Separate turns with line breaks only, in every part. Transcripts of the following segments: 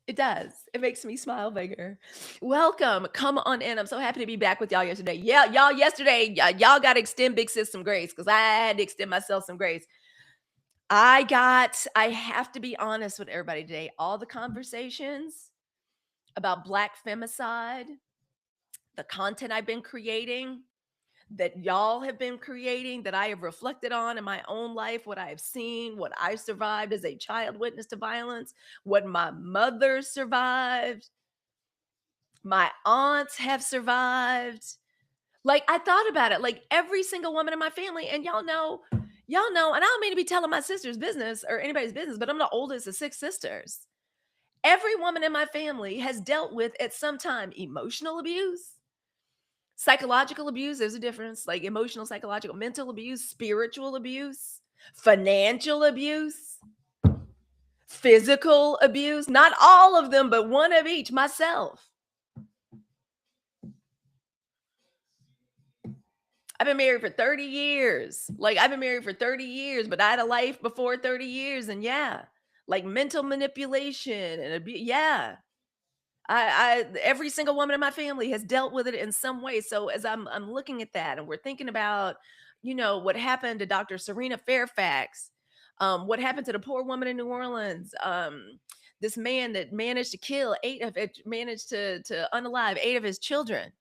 It does. It makes me smile bigger. Welcome. Come on in. I'm so happy to be back with y'all yesterday. Yeah, y'all yesterday, y'all got to extend Big Sis some grace because I had to extend myself some grace. I have to be honest with everybody today. All the conversations about Black femicide, the content I've been creating, that y'all have been creating, that I have reflected on in my own life, what I have seen, what I survived as a child witness to violence, what my mother survived, my aunts have survived. Like, I thought about it, like every single woman in my family, and y'all know, and I don't mean to be telling my sister's business or anybody's business, but I'm the oldest of 6 sisters. Every woman in my family has dealt with at some time emotional abuse, psychological abuse. There's a difference, like emotional, psychological, mental abuse, spiritual abuse, financial abuse, physical abuse. Not all of them, but one of each. Myself. I've been married for 30 years. Like, I've been married for 30 years, but I had a life before 30 years. And yeah, like mental manipulation and abuse. Yeah. Every single woman in my family has dealt with it in some way. So as I'm looking at that and we're thinking about, what happened to Dr. Serena Fairfax, what happened to the poor woman in New Orleans, this man that managed to kill eight of it, managed to unalive eight of his children.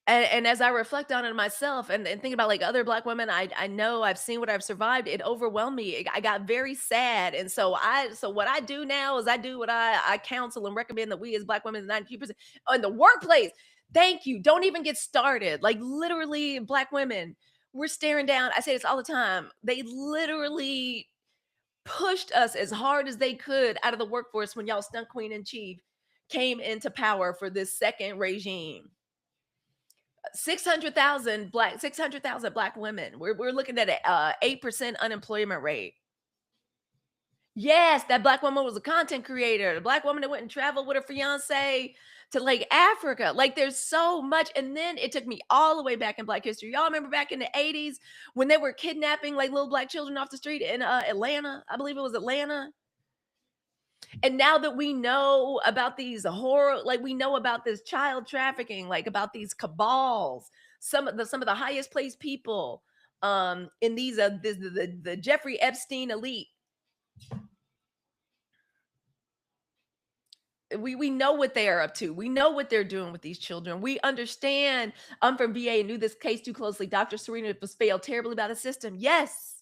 And as I reflect on it myself and think about like other Black women, I know I've seen what I've survived. It overwhelmed me. I got very sad, and so what I do now is I do what I counsel and recommend that we as Black women, 92% in the workplace. Thank you. Don't even get started. Like literally, Black women, we're staring down. I say this all the time. They literally pushed us as hard as they could out of the workforce when y'all stunt queen in chief came into power for this second regime. 600,000 black women. We're looking at a 8% unemployment rate. Yes, that Black woman was a content creator. The Black woman that went and traveled with her fiance to like Africa. Like there's so much. And then it took me all the way back in Black history. Y'all remember back in the 80s when they were kidnapping like little Black children off the street in Atlanta? I believe it was Atlanta. And now that we know about these horror, like we know about this child trafficking, like about these cabals, some of the highest placed people in these the Jeffrey Epstein elite. We know what they are up to. We know what they're doing with these children. We understand. I'm from VA and knew this case too closely. Dr. Serena was failed terribly by the system. Yes.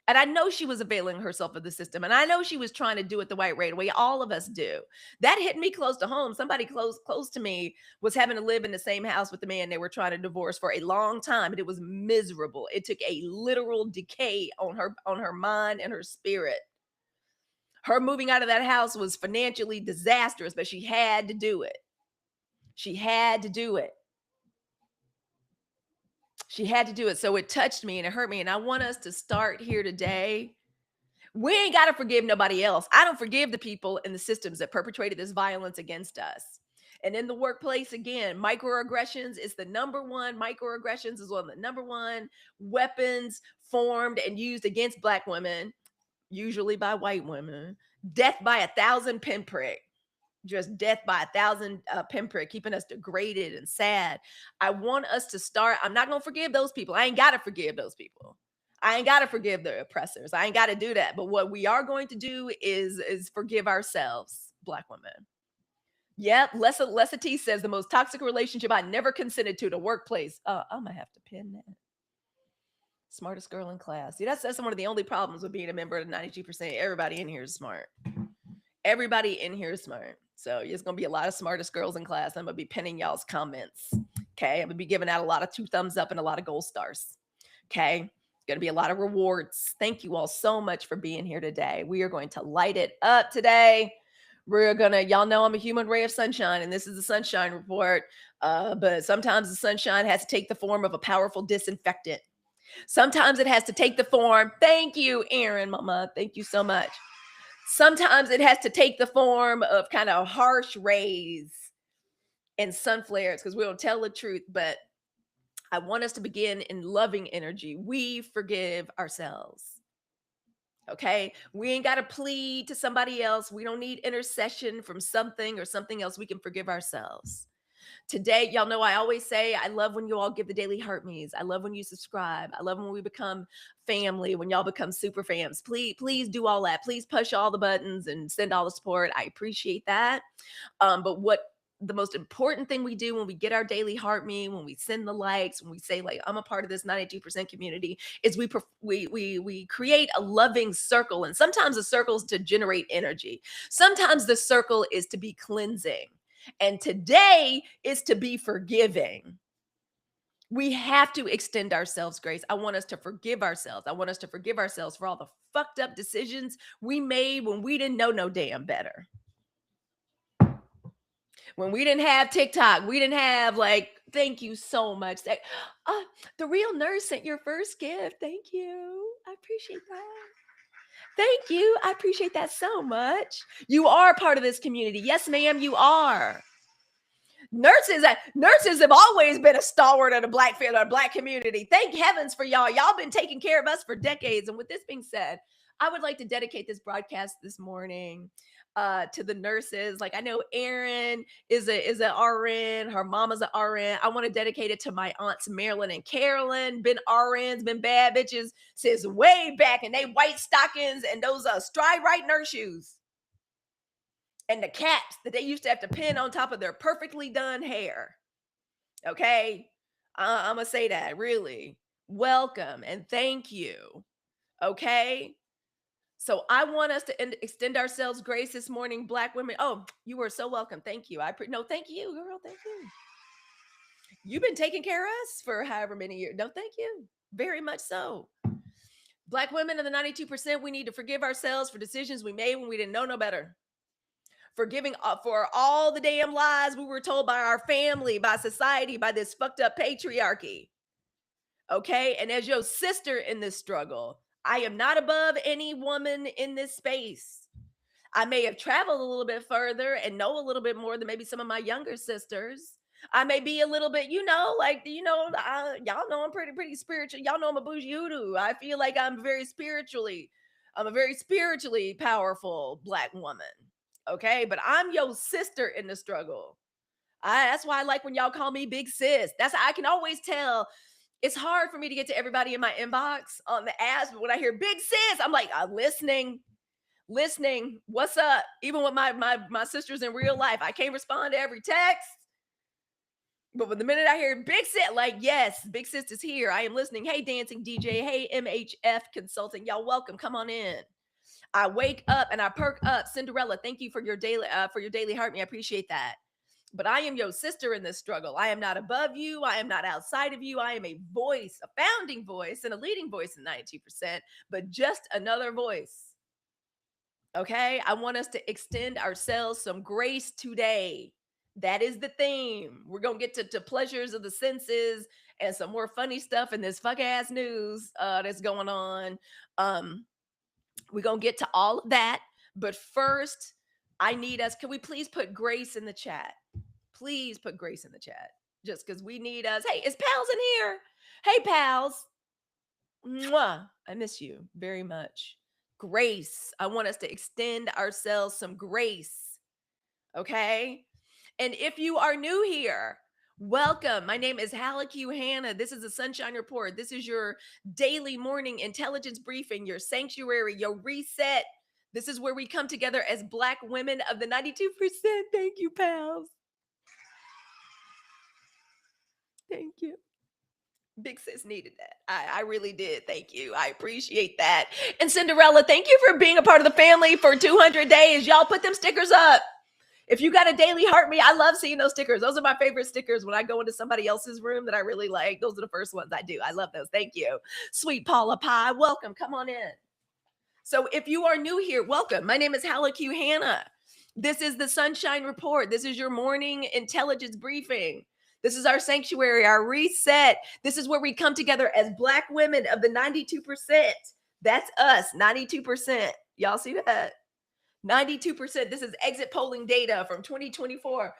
And I know she was availing herself of the system. And I know she was trying to do it the right way. All of us do. That hit me close to home. Somebody close to me was having to live in the same house with the man they were trying to divorce for a long time. And it was miserable. It took a literal decay on her mind and her spirit. Her moving out of that house was financially disastrous, but she had to do it. She had to do it. She had to do it. So it touched me and it hurt me. And I want us to start here today. We ain't got to forgive nobody else. I don't forgive the people and the systems that perpetrated this violence against us. And in the workplace, again, microaggressions is the number one. Microaggressions is one of the number one weapons formed and used against Black women, usually by white women. Death by 1,000 pinprick. Just death by 1,000 pinprick, keeping us degraded and sad. I want us to start. I'm not going to forgive those people. I ain't got to forgive those people. I ain't got to forgive the oppressors. I ain't got to do that. But what we are going to do is forgive ourselves, Black women. Yep. Lessa T says the most toxic relationship I never consented to, the workplace. I'm going to have to pin that. Smartest girl in class. See, that's one of the only problems with being a member of the 92%. Everybody in here is smart. Everybody in here is smart. So there's going to be a lot of smartest girls in class. I'm going to be pinning y'all's comments. Okay. I'm going to be giving out a lot of 2 thumbs up and a lot of gold stars. Okay. Going to be a lot of rewards. Thank you all so much for being here today. We are going to light it up today. Y'all know I'm a human ray of sunshine, and this is the sunshine report. But sometimes the sunshine has to take the form of a powerful disinfectant. Sometimes it has to take the form. Thank you, Aaron, mama. Thank you so much. Sometimes it has to take the form of kind of harsh rays and sun flares because we don't tell the truth. But I want us to begin in loving energy. We forgive ourselves. Okay. We ain't got to plead to somebody else. We don't need intercession from something or something else. We can forgive ourselves. Today, y'all know I always say, I love when you all give the daily heart me's. I love when you subscribe. I love when we become family, when y'all become super fams. Please do all that. Please push all the buttons and send all the support. I appreciate that. But what the most important thing we do when we get our daily heart me, when we send the likes, when we say like I'm a part of this 92% community, is we create a loving circle. And sometimes the circles to generate energy. Sometimes the circle is to be cleansing. And today is to be forgiving. We have to extend ourselves grace. I want us to forgive ourselves. I want us to forgive ourselves for all the fucked up decisions we made when we didn't know no damn better. When we didn't have TikTok, we didn't have like, thank you so much. The real nurse sent your first gift. Thank you. I appreciate that. Thank you. I appreciate that so much. You are part of this community. Yes, ma'am, you are. Nurses have always been a stalwart of the black field or black community. Thank heavens for y'all. Y'all been taking care of us for decades. And with this being said, I would like to dedicate this broadcast this morning to the nurses. Like I know Erin is an RN, her mama's an RN. I want to dedicate it to my aunts Marilyn and Carolyn, been RNs, been bad bitches since way back, and they white stockings and those stride right nurse shoes. And the caps that they used to have to pin on top of their perfectly done hair. Okay. I'm going to say that really. Welcome and thank you. Okay. So I want us to extend ourselves grace this morning, Black women. Oh, you were so welcome. Thank you. No, thank you, girl. Thank you. You've been taking care of us for however many years. No, thank you. Very much so. Black women in the 92%, we need to forgive ourselves for decisions we made when we didn't know no better. Forgiving for all the damn lies we were told by our family, by society, by this fucked up patriarchy. Okay. And as your sister in this struggle, I am not above any woman in this space. I may have traveled a little bit further and know a little bit more than maybe some of my younger sisters. I may be a little bit, y'all know I'm pretty spiritual. Y'all know I'm a bougie hoodoo. I feel like I'm a very spiritually powerful Black woman. Okay, but I'm your sister in the struggle. That's why I like when y'all call me big sis. I can always tell. It's hard for me to get to everybody in my inbox on the apps, but when I hear big sis, I'm like, I'm listening. What's up? Even with my sisters in real life, I can't respond to every text. But when the minute I hear big sis, like, yes, big sis is here. I am listening. Hey, dancing DJ. Hey, MHF consulting. Y'all welcome. Come on in. I wake up and I perk up. Cinderella, thank you for your daily heart me. I appreciate that. But I am your sister in this struggle. I am not above you. I am not outside of you. I am a voice, a founding voice, and a leading voice in 92%, but just another voice. Okay? I want us to extend ourselves some grace today. That is the theme. We're going to get to pleasures of the senses and some more funny stuff in this fuck ass news that's going on. We're going to get to all of that. But first, I need us. Can we please put grace in the chat? Please put grace in the chat. Just because we need us. Hey, is Pals in here? Hey, Pals. Mwah. I miss you very much. Grace. I want us to extend ourselves some grace. Okay? And if you are new here, welcome. My name is Halicue Hannah. This is the Sunshine Report. This is your daily morning intelligence briefing, your sanctuary, your reset. This is where we come together as Black women of the 92%. Thank you, pals. Thank you. Big sis needed that. I really did. Thank you. I appreciate that. And Cinderella, thank you for being a part of the family for 200 days. Y'all put them stickers up. If you got a daily heart me, I love seeing those stickers. Those are my favorite stickers when I go into somebody else's room that I really like. Those are the first ones I do. I love those. Thank you. Sweet Paula Pie, welcome. Come on in. So if you are new here, welcome. My name is Halicue Hannah. This is the Sunshine Report. This is your morning intelligence briefing. This is our sanctuary, our reset. This is where we come together as Black women of the 92%. That's us, 92%. Y'all see that? 92%. This is exit polling data from 2024.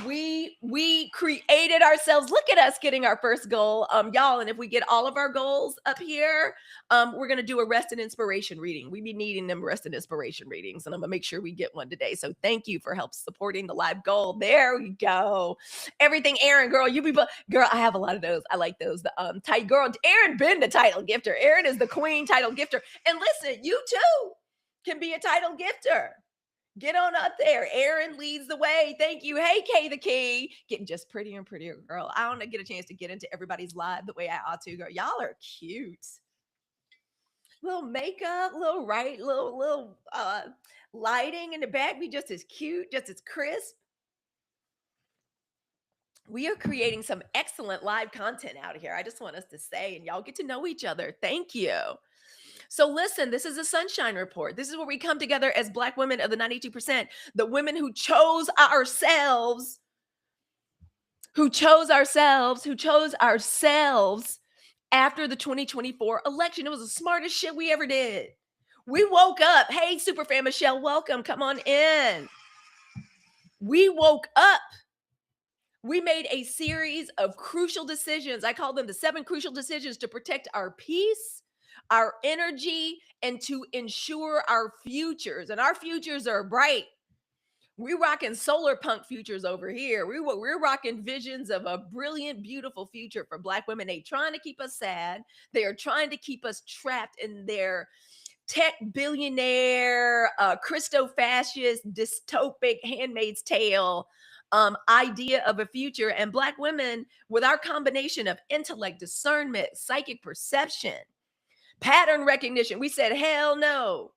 We created ourselves. Look at us getting our first goal, y'all. And if we get all of our goals up here, we're gonna do a rest and inspiration reading. We be needing them rest and inspiration readings, and I'm gonna make sure we get one today. So thank you for help supporting the live goal. There we go. Everything, Aaron, girl, you be girl. I have a lot of those. I like those. The tight girl, Aaron been the title gifter. Aaron is the queen title gifter. And listen, you too can be a title gifter. Get on up there. Aaron leads the way. Thank you. Hey, Kay the Key. Getting just prettier and prettier, girl. I don't get a chance to get into everybody's live the way I ought to, girl. Y'all are cute. Little makeup, little lighting in the back. Be just as cute, just as crisp. We are creating some excellent live content out here. I just want us to say, and y'all get to know each other. Thank you. So listen, this is a sunshine report. This is where we come together as Black women of the 92%, the women who chose ourselves, after the 2024 election. It was the smartest shit we ever did. We woke up. Hey, Superfan Michelle, welcome. Come on in. We woke up. We made a series of crucial decisions. I call them the 7 crucial decisions to protect our peace, our energy, and to ensure our futures. And our futures are bright. We're rocking solar punk futures over here. We're rocking visions of a brilliant, beautiful future for Black women. They trying to keep us sad. They are trying to keep us trapped in their tech billionaire, Christo-fascist, dystopic Handmaid's Tale idea of a future. And Black women, with our combination of intellect, discernment, psychic perception, pattern recognition, we said, hell no.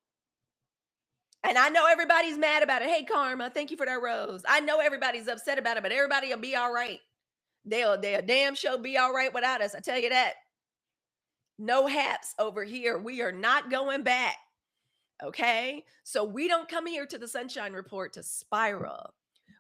And I know everybody's mad about it. Hey, Karma, thank you for that rose. I know everybody's upset about it, but everybody will be all right. They'll damn sure be all right without us. I tell you that. No haps over here. We are not going back. Okay? So we don't come here to the Sunshine Report to spiral.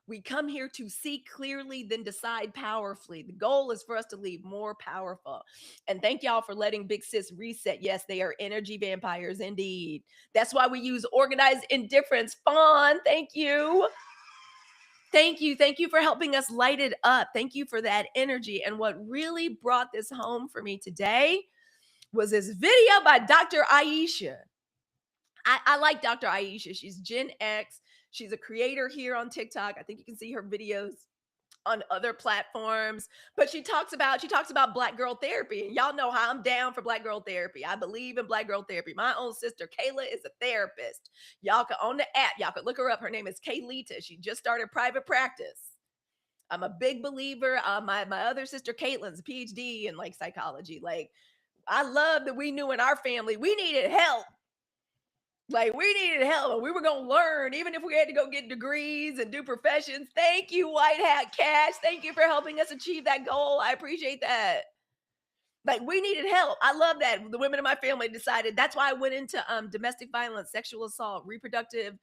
We come here to see clearly, then decide powerfully. The goal is for us to leave more powerful. And thank y'all for letting Big Sis reset. Yes, they are energy vampires indeed. That's why we use organized indifference. Fawn, thank you. Thank you. Thank you for helping us light it up. Thank you for that energy. And what really brought this home for me today was this video by Dr. Aisha. I like Dr. Aisha. She's Gen X. She's a creator here on TikTok. I think you can see her videos on other platforms, but she talks about Black girl therapy. And y'all know how I'm down for Black girl therapy. I believe in Black girl therapy. My own sister, Kayla, is a therapist. Y'all can on the app. Y'all can look her up. Her name is Kaylita. She just started private practice. I'm a big believer. My other sister, Caitlin's a PhD in like psychology. Like, I love that we knew in our family we needed help. Like, we needed help and we were going to learn, even if we had to go get degrees and do professions. Thank you, White Hat Cash. Thank you for helping us achieve that goal. I appreciate that. Like, we needed help. I love that. The women in my family decided. That's why I went into domestic violence, sexual assault, reproductive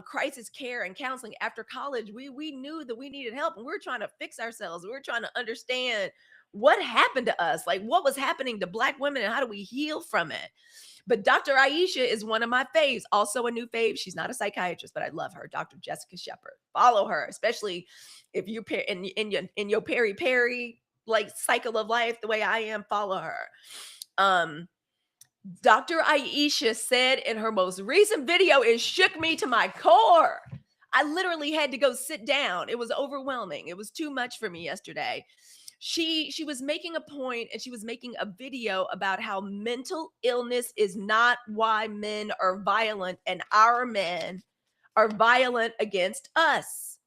crisis care and counseling after college. We knew that we needed help and we were trying to fix ourselves. We were trying to understand what happened to us, like what was happening to Black women and how do we heal from it. But Dr. Aisha is one of my faves, also a new fave. She's not a psychiatrist, but I love her. Dr. Jessica Shepard. Follow her, especially if you're in your peri like cycle of life, the way I am. Follow her. Dr. Aisha said in her most recent video, it shook me to my core. I literally had to go sit down. It was overwhelming. It was too much for me yesterday. She was making a point and she was making a video about how mental illness is not why men are violent and our men are violent against us.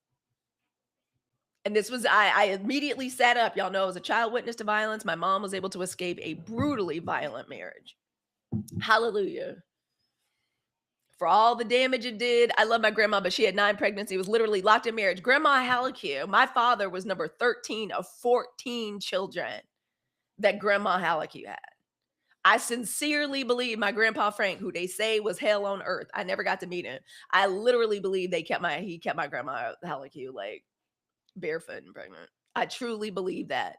And this was, I immediately sat up. Y'all know, as a child witness to violence, my mom was able to escape a brutally violent marriage. Hallelujah. For all the damage it did. I love my grandma, but she had 9 pregnancies. It was literally locked in marriage. Grandma Halicue, my father was number 13 of 14 children that Grandma Halicue had. I sincerely believe my grandpa Frank, who they say was hell on earth. I never got to meet him. I literally believe he kept my grandma Halicue like barefoot and pregnant. I truly believe that.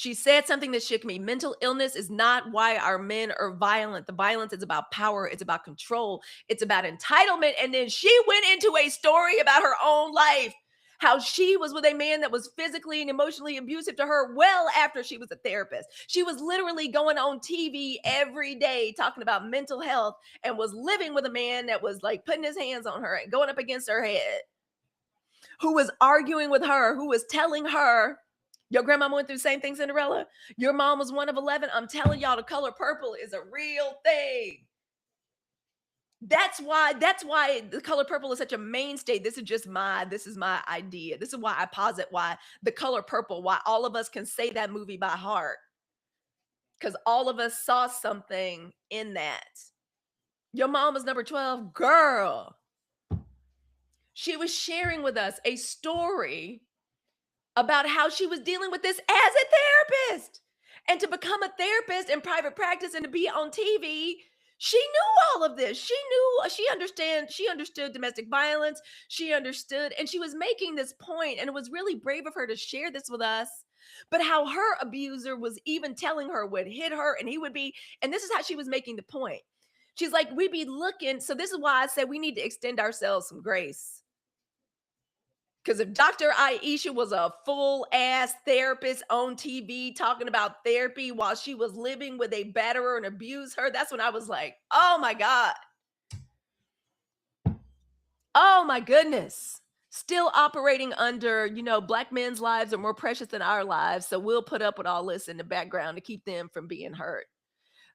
She said something that shook me. Mental illness is not why our men are violent. The violence is about power, it's about control, it's about entitlement. And then she went into a story about her own life, how she was with a man that was physically and emotionally abusive to her well after she was a therapist. She was literally going on TV every day talking about mental health and was living with a man that was like putting his hands on her and going up against her head, who was arguing with her, who was telling her, your grandma went through the same thing, Cinderella. Your mom was one of 11. I'm telling y'all, the color purple is a real thing. That's why the color purple is such a mainstay. This is my idea. This is why I posit why the color purple, why all of us can say that movie by heart. Because all of us saw something in that. Your mom was number 12. Girl, she was sharing with us a story about how she was dealing with this as a therapist. And to become a therapist in private practice and to be on TV, she knew all of this. She understood domestic violence. She understood, and she was making this point, and it was really brave of her to share this with us. But how her abuser was even telling her what hit her, and he would be, and this is how she was making the point. She's like, we be looking. So this is why I said we need to extend ourselves some grace. Because if Dr. Aisha was a full ass therapist on TV talking about therapy while she was living with a batterer and abuse her, that's when I was like, oh my God. Oh my goodness. Still operating under, Black men's lives are more precious than our lives. So we'll put up with all this in the background to keep them from being hurt.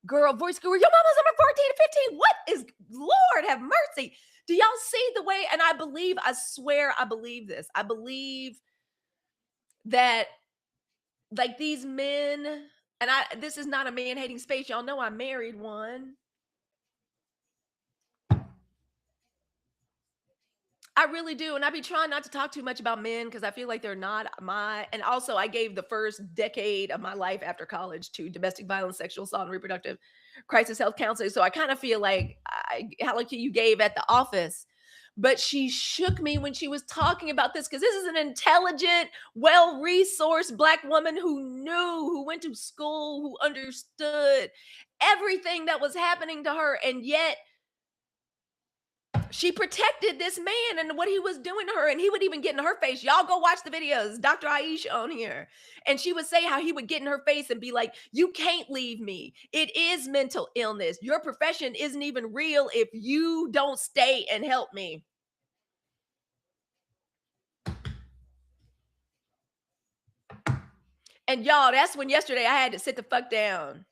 Girl, voice guru, your mama's number 14 to 15. What is, Lord have mercy. Do y'all see the way? And I swear I believe this. I believe that like these men, and this is not a man hating space. Y'all know I married one. I really do. And I be trying not to talk too much about men because I feel like they're not and also I gave the first decade of my life after college to domestic violence, sexual assault, and reproductive crisis health counseling. So I kind of feel like Halicue you gave at the office. But she shook me when she was talking about this because this is an intelligent, well-resourced Black woman who knew, who went to school, who understood everything that was happening to her. And yet she protected this man and what he was doing to her. And he would even get in her face. Y'all go watch the videos, Dr. Aisha on here. And she would say how he would get in her face and be like, you can't leave me. It is mental illness. Your profession isn't even real if you don't stay and help me. And y'all, that's when yesterday I had to sit the fuck down.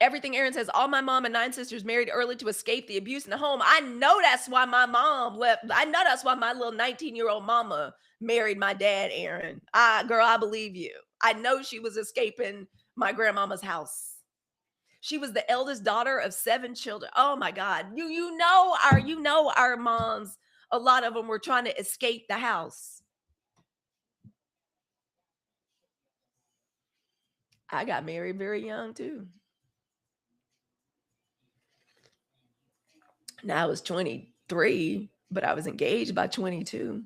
Everything Aaron says, all my mom and 9 sisters married early to escape the abuse in the home. I know that's why my mom left. I know that's why my little 19-year-old mama married my dad, Aaron. Girl, I believe you. I know she was escaping my grandmama's house. She was the eldest daughter of 7 children. Oh my God. You know our moms, a lot of them were trying to escape the house. I got married very young too. Now I was 23, but I was engaged by 22.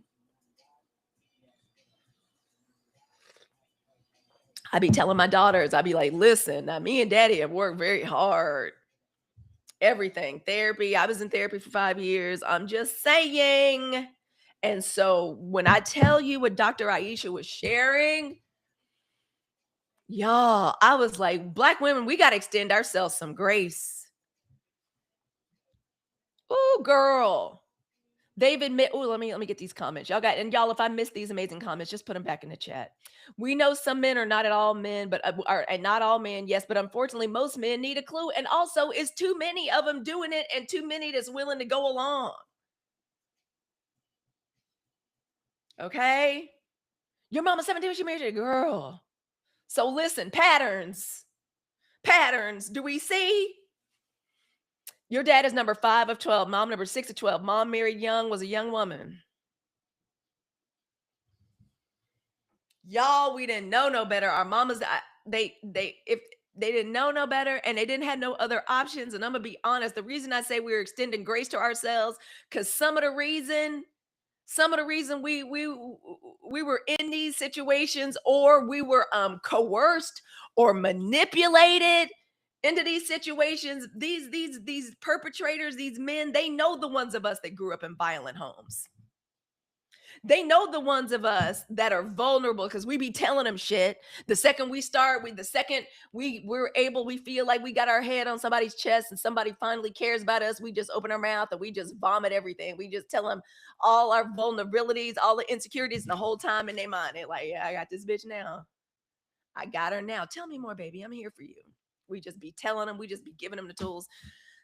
I be telling my daughters, I be like, listen, now me and daddy have worked very hard. Everything, therapy. I was in therapy for 5 years. I'm just saying. And so when I tell you what Dr. Aisha was sharing, y'all, I was like, Black women, we got to extend ourselves some grace. Oh, girl. They've admit. Oh, let me get these comments. Y'all got, and y'all, if I missed these amazing comments, just put them back in the chat. We know some men are not at all men, but and not all men, yes, but unfortunately, most men need a clue. And also, is too many of them doing it, and too many that's willing to go along. Okay, your mama 17 when she married a girl. So listen, patterns. Do we see? Your dad is number 5 of 12. Mom number 6 of 12. Mom married young, was a young woman. Y'all, we didn't know no better. Our mamas, if they didn't know no better and they didn't have no other options. And I'm gonna be honest, the reason I say we're extending grace to ourselves, because some of the reason Some of the reason we were in these situations, or we were coerced or manipulated into these situations. These perpetrators, these men, they know the ones of us that grew up in violent homes. They know the ones of us that are vulnerable because we be telling them shit. The second we start, the second we feel like we got our head on somebody's chest and somebody finally cares about us, we just open our mouth and we just vomit everything. We just tell them all our vulnerabilities, all the insecurities, and the whole time in their mind, they're like, yeah, I got this bitch now. I got her now. Tell me more, baby. I'm here for you. We just be telling them, we just be giving them the tools.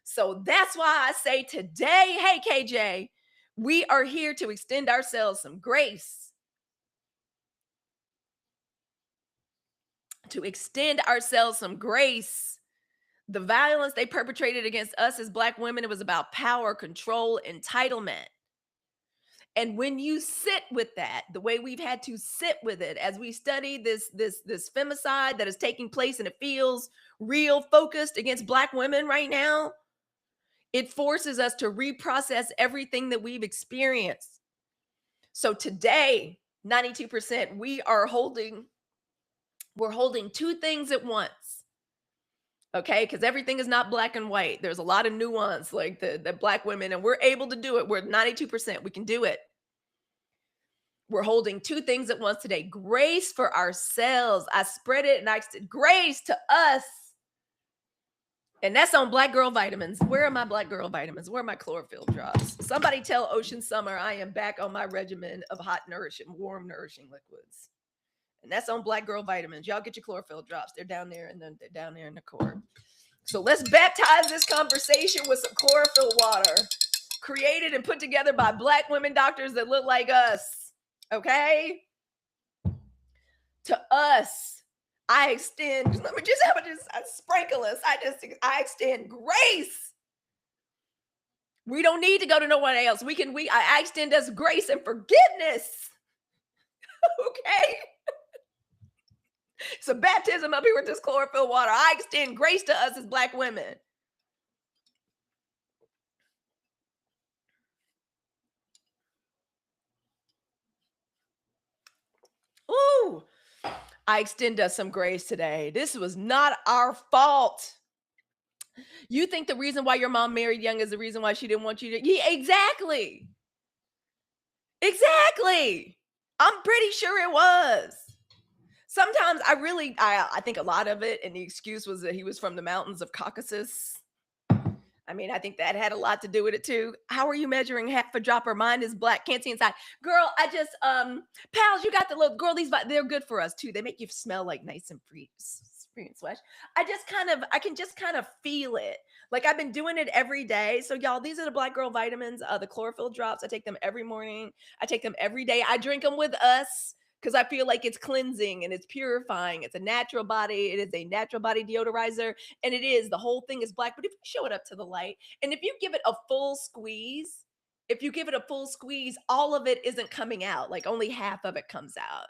So that's why I say today, hey, KJ, we are here to extend ourselves some grace. To extend ourselves some grace. The violence they perpetrated against us as Black women, it was about power, control, entitlement. And when you sit with that, the way we've had to sit with it as we study this femicide that is taking place, and it feels real focused against Black women right now, it forces us to reprocess everything that we've experienced. So today, 92%, we're holding two things at once. Okay, because everything is not black and white. There's a lot of nuance, like the Black women, and we're able to do it. We're 92%. We can do it. We're holding two things at once today. Grace for ourselves. I spread it and I said grace to us. And that's on Black Girl Vitamins. Where are my Black Girl Vitamins? Where are my chlorophyll drops? Somebody tell Ocean Summer I am back on my regimen of hot, nourishing, warm, nourishing liquids. And that's on Black Girl Vitamins. Y'all get your chlorophyll drops. They're down there, and then they're down there in the cord. So let's baptize this conversation with some chlorophyll water, created and put together by Black women doctors that look like us. Okay? To us, I extend, let me just sprinkle us. I extend grace. We don't need to go to no one else. I extend us grace and forgiveness. Okay? It's a baptism up here with this chlorophyll water. I extend grace to us as Black women. Ooh, I extend us some grace today. This was not our fault. You think the reason why your mom married young is the reason why she didn't want you to? Yeah, exactly. Exactly. I'm pretty sure it was. Sometimes I think a lot of it, and the excuse was that he was from the mountains of Caucasus. I mean, I think that had a lot to do with it too. How are you measuring half a dropper? Mine is black. Can't see inside. Girl, I just pals, you got the little girl. They're good for us too. They make you smell like nice and free and sweat. I can just kind of feel it. Like I've been doing it every day. So y'all, these are the Black Girl Vitamins, the chlorophyll drops. I take them every morning. I take them every day. I drink them with us, because I feel like it's cleansing and it's purifying. It's a natural body. It is a natural body deodorizer. And it is, the whole thing is black. But if you show it up to the light, and if you give it a full squeeze, all of it isn't coming out. Like only half of it comes out.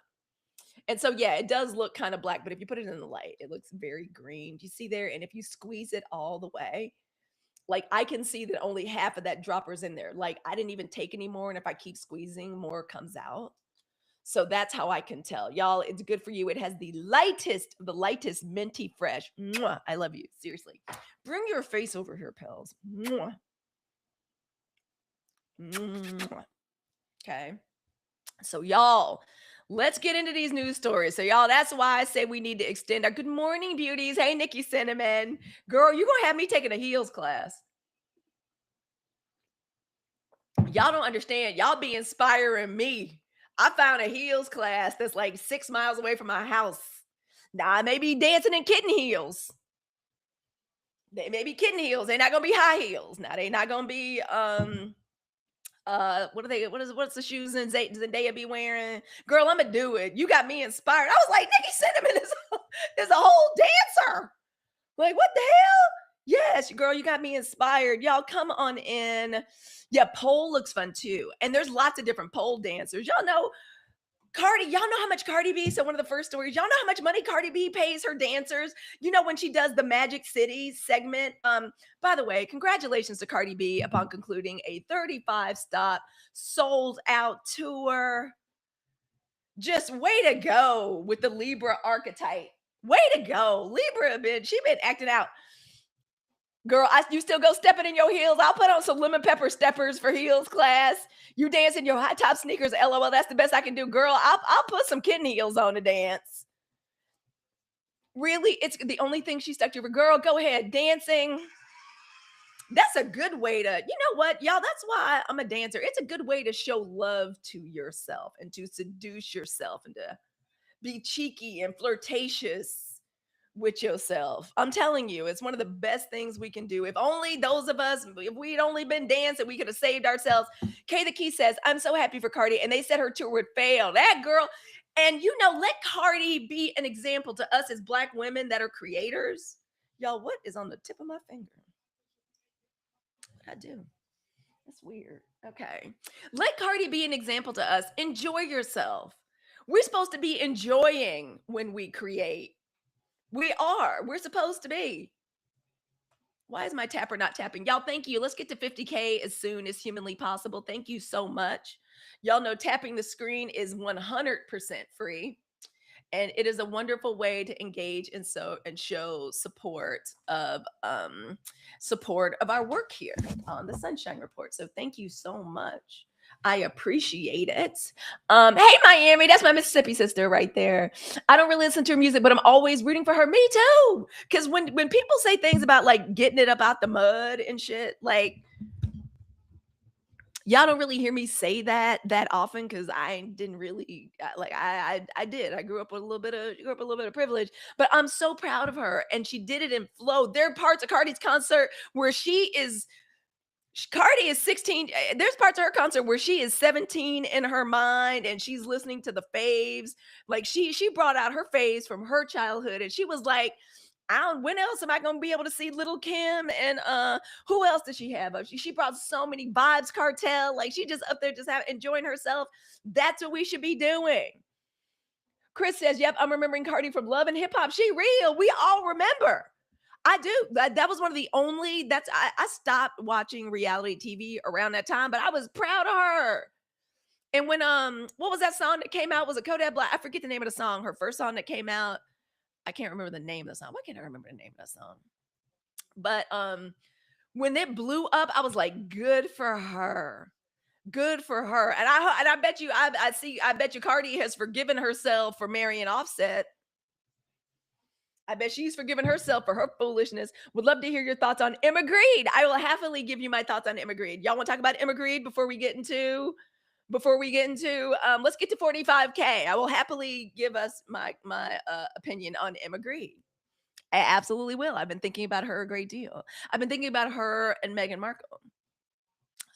And so, yeah, it does look kind of black, but if you put it in the light, it looks very green. Do you see there? And if you squeeze it all the way, like I can see that only half of that dropper's in there. Like I didn't even take any more. And if I keep squeezing, more comes out. So that's how I can tell. Y'all, it's good for you. It has the lightest minty fresh. Mwah, I love you. Seriously. Bring your face over here, pals. Mwah. Mwah. Okay. So y'all, let's get into these news stories. So y'all, that's why I say we need to extend our good morning beauties. Hey, Nikki Cinnamon. Girl, you gonna have me taking a heels class. Y'all don't understand. Y'all be inspiring me. I found a heels class that's like 6 miles away from my house. Now I may be dancing in kitten heels. They may be kitten heels. They're not gonna be high heels. Now they're not gonna be what's the shoes Zendaya be wearing? Girl, I'm gonna do it. You got me inspired. I was like, Nikki Cinnamon is a whole dancer. Like, what the hell? Yes, girl, you got me inspired. Y'all come on in. Yeah, pole looks fun too. And there's lots of different pole dancers. Y'all know Cardi, y'all know how much Cardi B, so one of the first stories, y'all know how much money Cardi B pays her dancers? You know, when she does the Magic City segment. By the way, congratulations to Cardi B upon concluding a 35 stop sold out tour. Just way to go with the Libra archetype. Way to go. Libra, bitch. She been acting out. Girl, you still go stepping in your heels. I'll put on some lemon pepper steppers for heels class. You dance in your high top sneakers. LOL, that's the best I can do. Girl, I'll put some kitten heels on to dance. Really, it's the only thing she stuck to. Girl, go ahead. Dancing. That's a good way to, you know what, y'all, that's why I'm a dancer. It's a good way to show love to yourself and to seduce yourself and to be cheeky and flirtatious with yourself. I'm telling you, it's one of the best things we can do. If only those of us, if we'd only been dancing, we could have saved ourselves. Kay the Key says, I'm so happy for Cardi. And they said her tour would fail. That girl. And you know, let Cardi be an example to us as Black women that are creators. Y'all, what is on the tip of my finger? What I do? That's weird. Okay. Let Cardi be an example to us. Enjoy yourself. We're supposed to be enjoying when we create. We are. We're supposed to be. Why is my tapper not tapping? Y'all, thank you. Let's get to 50K as soon as humanly possible. Thank you so much. Y'all know tapping the screen is 100% free. And it is a wonderful way to engage and show support of our work here on the Sunshine Report. So thank you so much. I appreciate it. Hey Miami, that's my Mississippi sister right there. I don't really listen to her music, but I'm always rooting for her. Me too. Because when people say things about like getting it up out the mud and shit, like, y'all don't really hear me say that often because I didn't really like I did. I grew up with a little bit of privilege, but I'm so proud of her. And she did it in flow. There are parts of Cardi's concert where Cardi is 16. There's parts of her concert where she is 17 in her mind and she's listening to the faves. Like she brought out her faves from her childhood and she was like, when else am I gonna be able to see Little Kim and who else does she have? She brought so many Vibes Cartel, like she just up there just enjoying herself. That's what we should be doing. Chris says, yep, I'm remembering Cardi from Love and Hip Hop. She real. We all remember. I do. That was one of the only, I stopped watching reality TV around that time, but I was proud of her. And when what was that song that came out? Was it Kodak Black? I forget the name of the song. Her first song that came out. I can't remember the name of the song. Why can't I remember the name of that song? But when it blew up, I was like, good for her. Good for her. And I bet you, I bet you Cardi has forgiven herself for marrying Offset. I bet she's forgiven herself for her foolishness. Would love to hear your thoughts on Emma Grede. I will happily give you my thoughts on Emma Grede. Y'all want to talk about Emma Grede before we get into let's get to 45K. I will happily give us my opinion on Emma Grede. I absolutely will. I've been thinking about her a great deal. I've been thinking about her and Meghan Markle.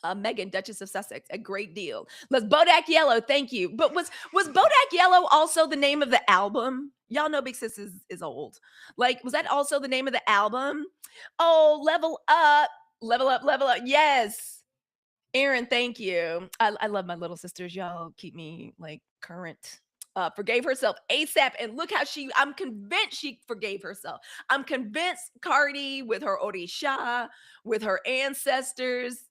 Meghan, Duchess of Sussex, a great deal. Let's Bodak Yellow. Thank you. But was Bodak Yellow also the name of the album? Y'all know Big Sis is old. Like, was that also the name of the album? Oh, level up. Yes. Aaron, thank you. I love my little sisters. Y'all keep me like current. Forgave herself ASAP. And look how I'm convinced she forgave herself. I'm convinced Cardi with her Orisha, with her ancestors.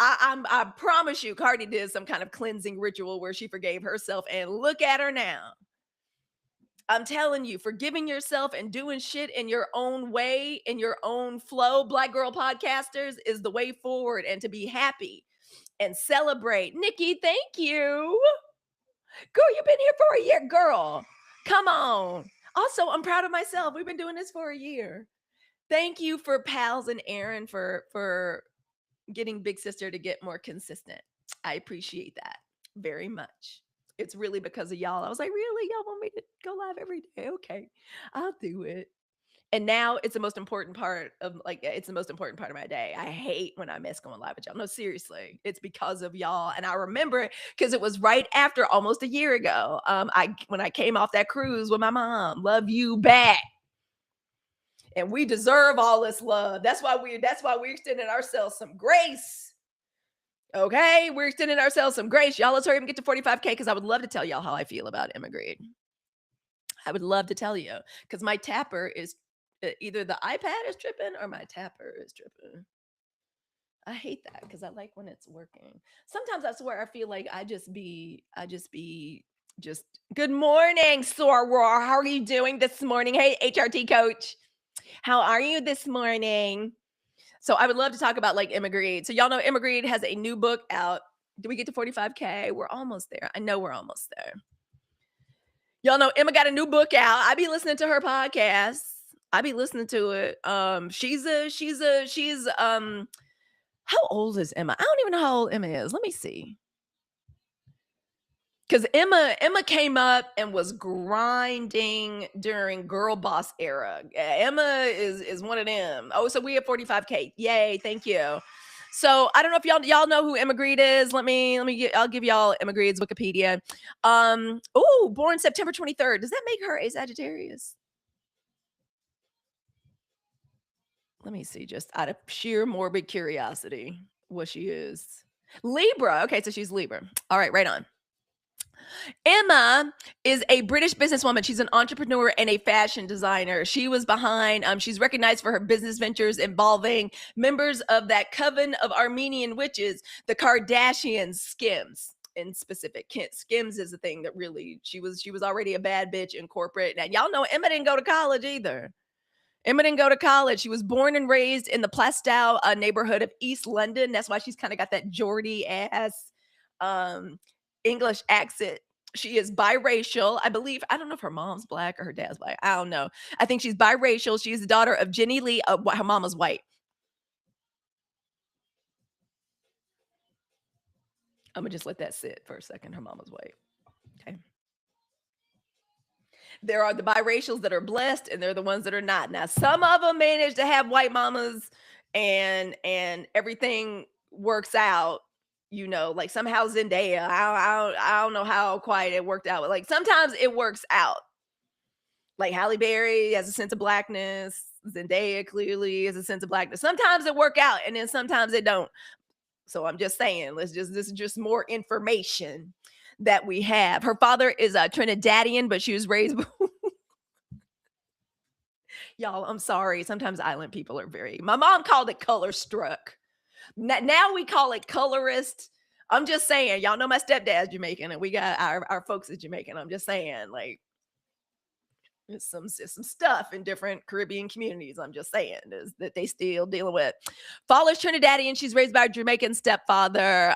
I promise you, Cardi did some kind of cleansing ritual where she forgave herself. And look at her now. I'm telling you, forgiving yourself and doing shit in your own way, in your own flow, Black girl podcasters, is the way forward. And to be happy and celebrate. Nikki, thank you. Girl, you've been here for a year. Girl, come on. Also, I'm proud of myself. We've been doing this for a year. Thank you for Pals and Aaron for getting Big Sister to get more consistent. I appreciate that very much. It's really because of y'all. I was like, really? Y'all want me to go live every day? Okay, I'll do it. And now it's the most important part of my day. I hate when I miss going live with y'all. No, seriously, it's because of y'all. And I remember it because it was right after almost a year ago. When I came off that cruise with my mom. Love you back. And we deserve all this love. That's why we're extending ourselves some grace. Okay, we're extending ourselves some grace. Y'all, let's hurry up and get to 45K because I would love to tell y'all how I feel about Immigrate. I would love to tell you because my tapper is either the iPad is tripping or my tapper is tripping. I hate that because I like when it's working. Sometimes I swear I feel like I just good morning, Soror. How are you doing this morning? Hey, HRT coach. How are you this morning? So I would love to talk about like Immigrate. So y'all know Immigrate has a new book out. Do we get to 45K? We're almost there. I know we're almost there. Y'all know Emma got a new book out. I be listening to her podcast. I be listening to it. She's how old is Emma? I don't even know how old Emma is. Let me see. Because Emma came up and was grinding during girl boss era. Yeah, Emma is one of them. Oh, so we have 45K. Yay, thank you. So I don't know if y'all know who Emma Greed is. I'll give y'all Emma Greed's Wikipedia. Born September 23rd. Does that make her a Sagittarius? Let me see, just out of sheer morbid curiosity, what she is. Libra. Okay, so she's Libra. All right, right on. Emma is a British businesswoman. She's an entrepreneur and a fashion designer. She was behind, she's recognized for her business ventures involving members of that coven of Armenian witches, the Kardashian Skims. In specific, Skims is a thing that really she was already a bad bitch in corporate. Now y'all know Emma didn't go to college either. Emma didn't go to college. She was born and raised in the Plaistow neighborhood of East London. That's why she's kind of got that Geordie ass um, English accent. She is biracial. I believe, I don't know if her mom's black or her dad's black. I don't know. I think she's biracial. She's the daughter of Jenny Lee. Her mama's white. I'm going to just let that sit for a second. Her mama's white. Okay. There are the biracials that are blessed and they're the ones that are not. Now, some of them manage to have white mamas and everything works out, like somehow Zendaya. I don't know how quite it worked out, but like sometimes it works out. Like Halle Berry has a sense of blackness. Zendaya clearly has a sense of blackness. Sometimes it work out and then sometimes it don't. So I'm just saying, this is just more information that we have. Her father is a Trinidadian, but she was raised Y'all, I'm sorry. Sometimes island people are very my mom called it color struck. Now we call it colorist. I'm just saying, y'all know my stepdad's Jamaican and we got our folks is Jamaican. I'm just saying, like, it's some stuff in different Caribbean communities. I'm just saying is that they still dealing with. Father's Trinidadian. She's raised by a Jamaican stepfather.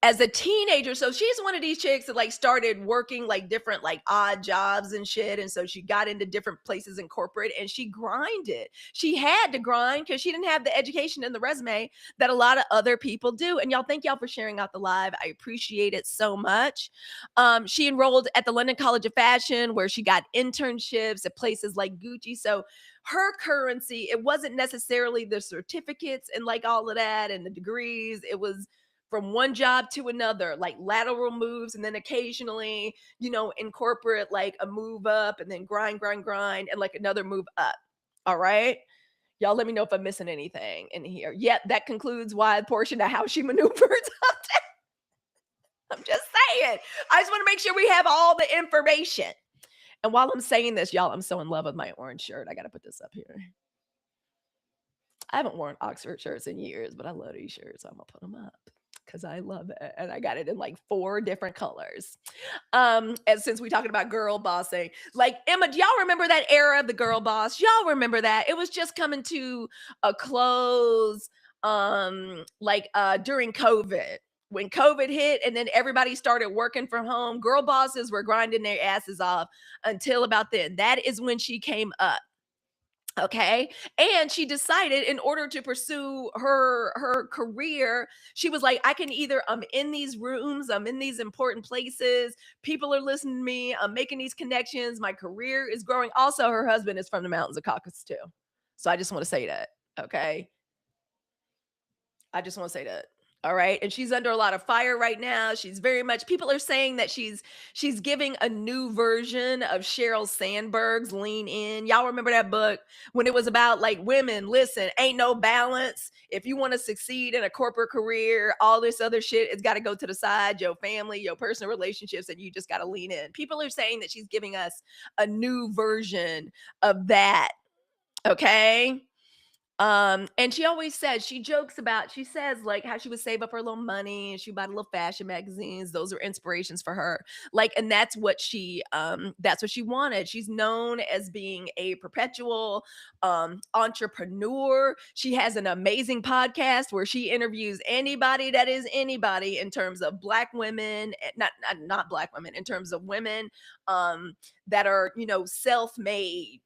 As a teenager, so she's one of these chicks that like started working like different like odd jobs and shit, and so she got into different places in corporate and she grinded. She had to grind because she didn't have the education and the resume that a lot of other people do. And y'all, thank y'all for sharing out the live. I appreciate it so much. She enrolled at the London College of Fashion where she got internships at places like Gucci. So her currency, it wasn't necessarily the certificates and like all of that and the degrees. It was from one job to another, like lateral moves, and then occasionally, in corporate, like a move up and then grind, and like another move up. All right. Y'all let me know if I'm missing anything in here. Yep, that concludes wide portion of how she maneuvers. I'm just saying. I just want to make sure we have all the information. And while I'm saying this, y'all, I'm so in love with my orange shirt. I got to put this up here. I haven't worn Oxford shirts in years, but I love these shirts. So I'm gonna put them up because I love it. And I got it in like 4 different colors. And since we talking about girl bossing, like Emma, do y'all remember that era of the girl boss? Y'all remember that? It was just coming to a close during COVID. When COVID hit and then everybody started working from home, girl bosses were grinding their asses off until about then. That is when she came up. Okay. And she decided in order to pursue her career, she was like, I can either I'm in these rooms, I'm in these important places, people are listening to me, I'm making these connections, my career is growing. Also, her husband is from the mountains of Caucasus too. So I just want to say that. Okay. I just want to say that. All right. And she's under a lot of fire right now. She's very much people are saying that she's giving a new version of Sheryl Sandberg's Lean In. Y'all remember that book when it was about like women, listen, ain't no balance. If you want to succeed in a corporate career, all this other shit, it's got to go to the side, your family, your personal relationships, and you just got to lean in. People are saying that she's giving us a new version of that. Okay. And she always says, she jokes about, she says like how she would save up her little money and she bought a little fashion magazines. Those are inspirations for her. Like, and that's what she wanted. She's known as being a perpetual entrepreneur. She has an amazing podcast where she interviews anybody that is anybody in terms of black women, not black women, in terms of women that are, self-made,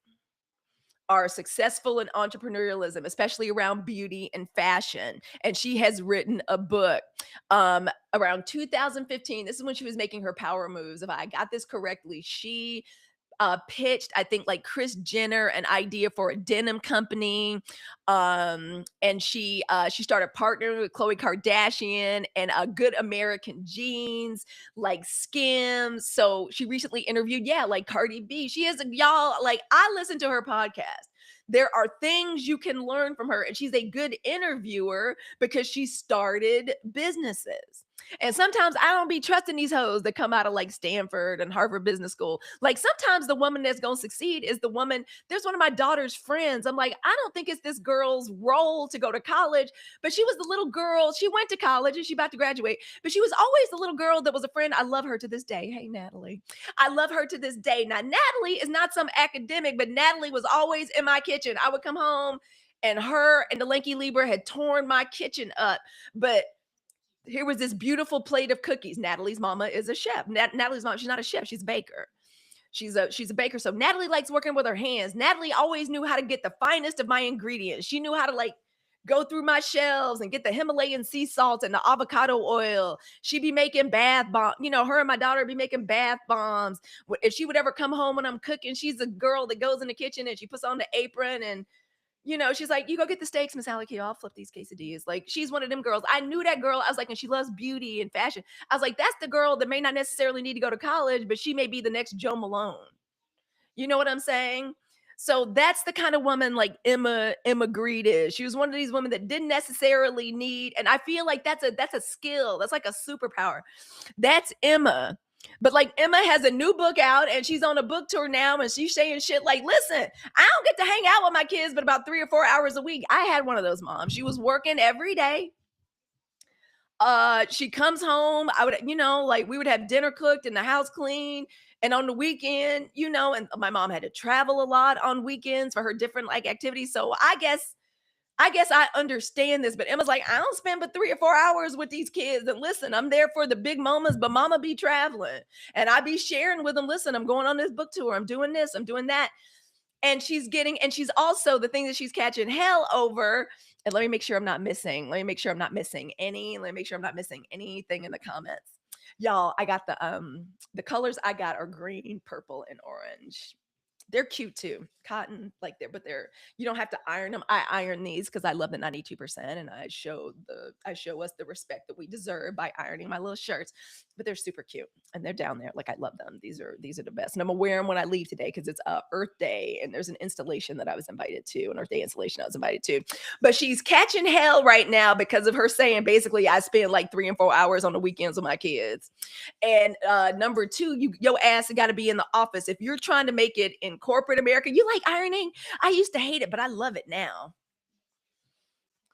are successful in entrepreneurialism, especially around beauty and fashion. And she has written a book around 2015. This is when she was making her power moves. If I got this correctly, she pitched, I think, like Chris Jenner, an idea for a denim company, and she started partnering with Khloe Kardashian and Good American Jeans, like Skims. So she recently interviewed, yeah, like Cardi B. She is y'all like I listen to her podcast. There are things you can learn from her, and she's a good interviewer because she started businesses. And sometimes I don't be trusting these hoes that come out of like Stanford and Harvard Business School. Like sometimes the woman that's going to succeed is the woman. There's one of my daughter's friends. I'm like, I don't think it's this girl's role to go to college, but she was the little girl. She went to college and she about to graduate, but she was always the little girl that was a friend. I love her to this day. Hey, Natalie. I love her to this day. Now, Natalie is not some academic, but Natalie was always in my kitchen. I would come home and her and the lanky Libra had torn my kitchen up. But here was this beautiful plate of cookies. Natalie's mama is a chef. Natalie's mom, she's not a chef, she's a baker. She's a baker. So Natalie likes working with her hands. Natalie always knew how to get the finest of my ingredients. She knew how to like go through my shelves and get the Himalayan sea salt and the avocado oil. She'd be making bath bomb. Her and my daughter would be making bath bombs. If she would ever come home when I'm cooking, she's a girl that goes in the kitchen and she puts on the apron and she's like, you go get the steaks, Miss Halicue. I'll flip these quesadillas. Like, she's one of them girls. I knew that girl. I was like, and she loves beauty and fashion. I was like, that's the girl that may not necessarily need to go to college, but she may be the next Joe Malone. You know what I'm saying? So that's the kind of woman like Emma Grede is. She was one of these women that didn't necessarily need, and I feel like that's a skill. That's like a superpower. That's Emma. But like Emma has a new book out and she's on a book tour now and she's saying shit like, listen, I don't get to hang out with my kids but about 3 or 4 hours a week. I had one of those moms. She was working every day. She comes home. I would, like we would have dinner cooked and the house clean. And on the weekend, and my mom had to travel a lot on weekends for her different like activities. So I guess I understand this, but Emma's like, I don't spend but 3 or 4 hours with these kids. And listen, I'm there for the big moments, but mama be traveling and I be sharing with them. Listen, I'm going on this book tour. I'm doing this, I'm doing that. And she's also the thing that she's catching hell over. And let me make sure I'm not missing. Let me make sure I'm not missing anything in the comments. Y'all, I got the colors I got are green, purple, and orange. They're cute too. Cotton, like you don't have to iron them. I iron these because I love the 92%, and I show us the respect that we deserve by ironing my little shirts. But they're super cute and they're down there. Like I love them. These are the best. And I'm gonna wear them when I leave today because it's Earth Day and there's an installation that I was invited to, an Earth Day installation I was invited to. But she's catching hell right now because of her saying basically I spend like 3 and 4 hours on the weekends with my kids. And number two, your ass got to be in the office. If you're trying to make it in corporate America, you like ironing? I used to hate it, but I love it now.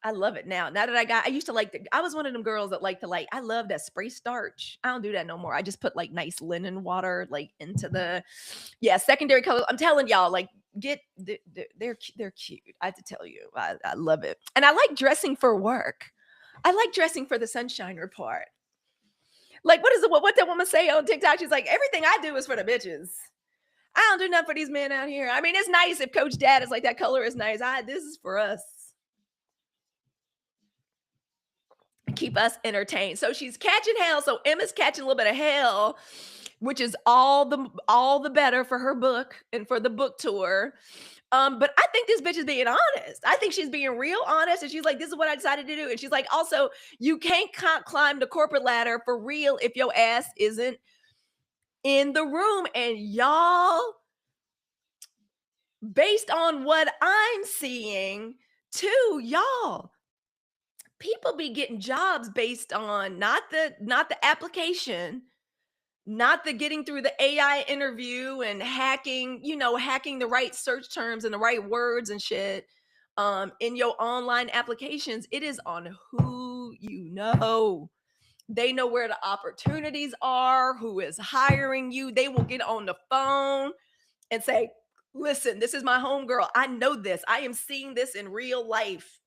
I love it now. Now that I used to I was one of them girls that I love that spray starch. I don't do that no more. I just put like nice linen water like into the, secondary color. I'm telling y'all, like they're cute. I have to tell you, I love it. And I like dressing for work. I like dressing for the Sunshine Report. Like, what that woman say on TikTok? She's like, everything I do is for the bitches. I don't do nothing for these men out here. I mean, it's nice if Coach Dad is like, that color is nice. This is for us. Keep us entertained. So she's catching hell. So Emma's catching a little bit of hell, which is all the better for her book and for the book tour. But I think this bitch is being honest. I think she's being real honest, and she's like, "This is what I decided to do." And she's like, "Also, you can't climb the corporate ladder for real if your ass isn't in the room." And y'all, based on what I'm seeing, too, y'all, people be getting jobs based on not the application, not the getting through the AI interview and hacking, hacking the right search terms and the right words and shit in your online applications. It is on who you know. They know where the opportunities are, who is hiring you. They will get on the phone and say, "Listen, this is my homegirl. I know this. I am seeing this in real life.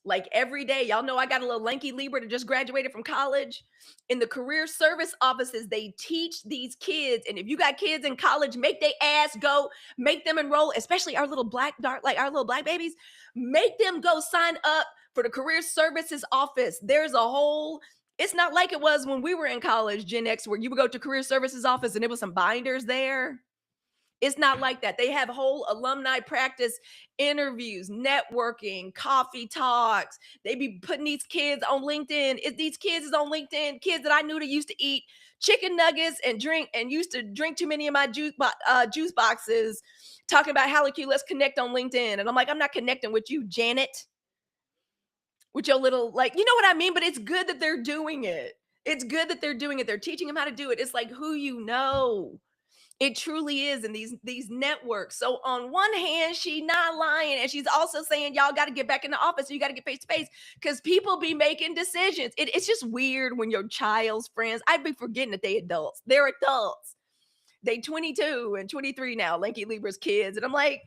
Like every day, y'all know I got a little lanky Libra that just graduated from college. In the career service offices, they teach these kids. And if you got kids in college, make they ass go, make them enroll, especially our little black, dark, like our little black babies, make them go sign up for the career services office. There's a whole, it's not like it was when we were in college, Gen X, where you would go to career services office and there was some binders there. It's not like that. They have whole alumni practice interviews, networking, coffee talks. They be putting these kids on LinkedIn. If these kids is on LinkedIn, kids that I knew that used to eat chicken nuggets and used to drink too many of my juice boxes, talking about Halicue, let's connect on LinkedIn. And I'm like, I'm not connecting with you, Janet, with your little, like, you know what I mean? But it's good that they're doing it. It's good that they're doing it. They're teaching them how to do it. It's like who you know. It truly is in these networks. So on one hand, she not lying, and she's also saying y'all got to get back in the office. So you got to get face to face because people be making decisions. It's just weird when your child's friends. I'd be forgetting that they adults. They're adults. They 22 and 23 now. Lanky Libra's kids, and I'm like,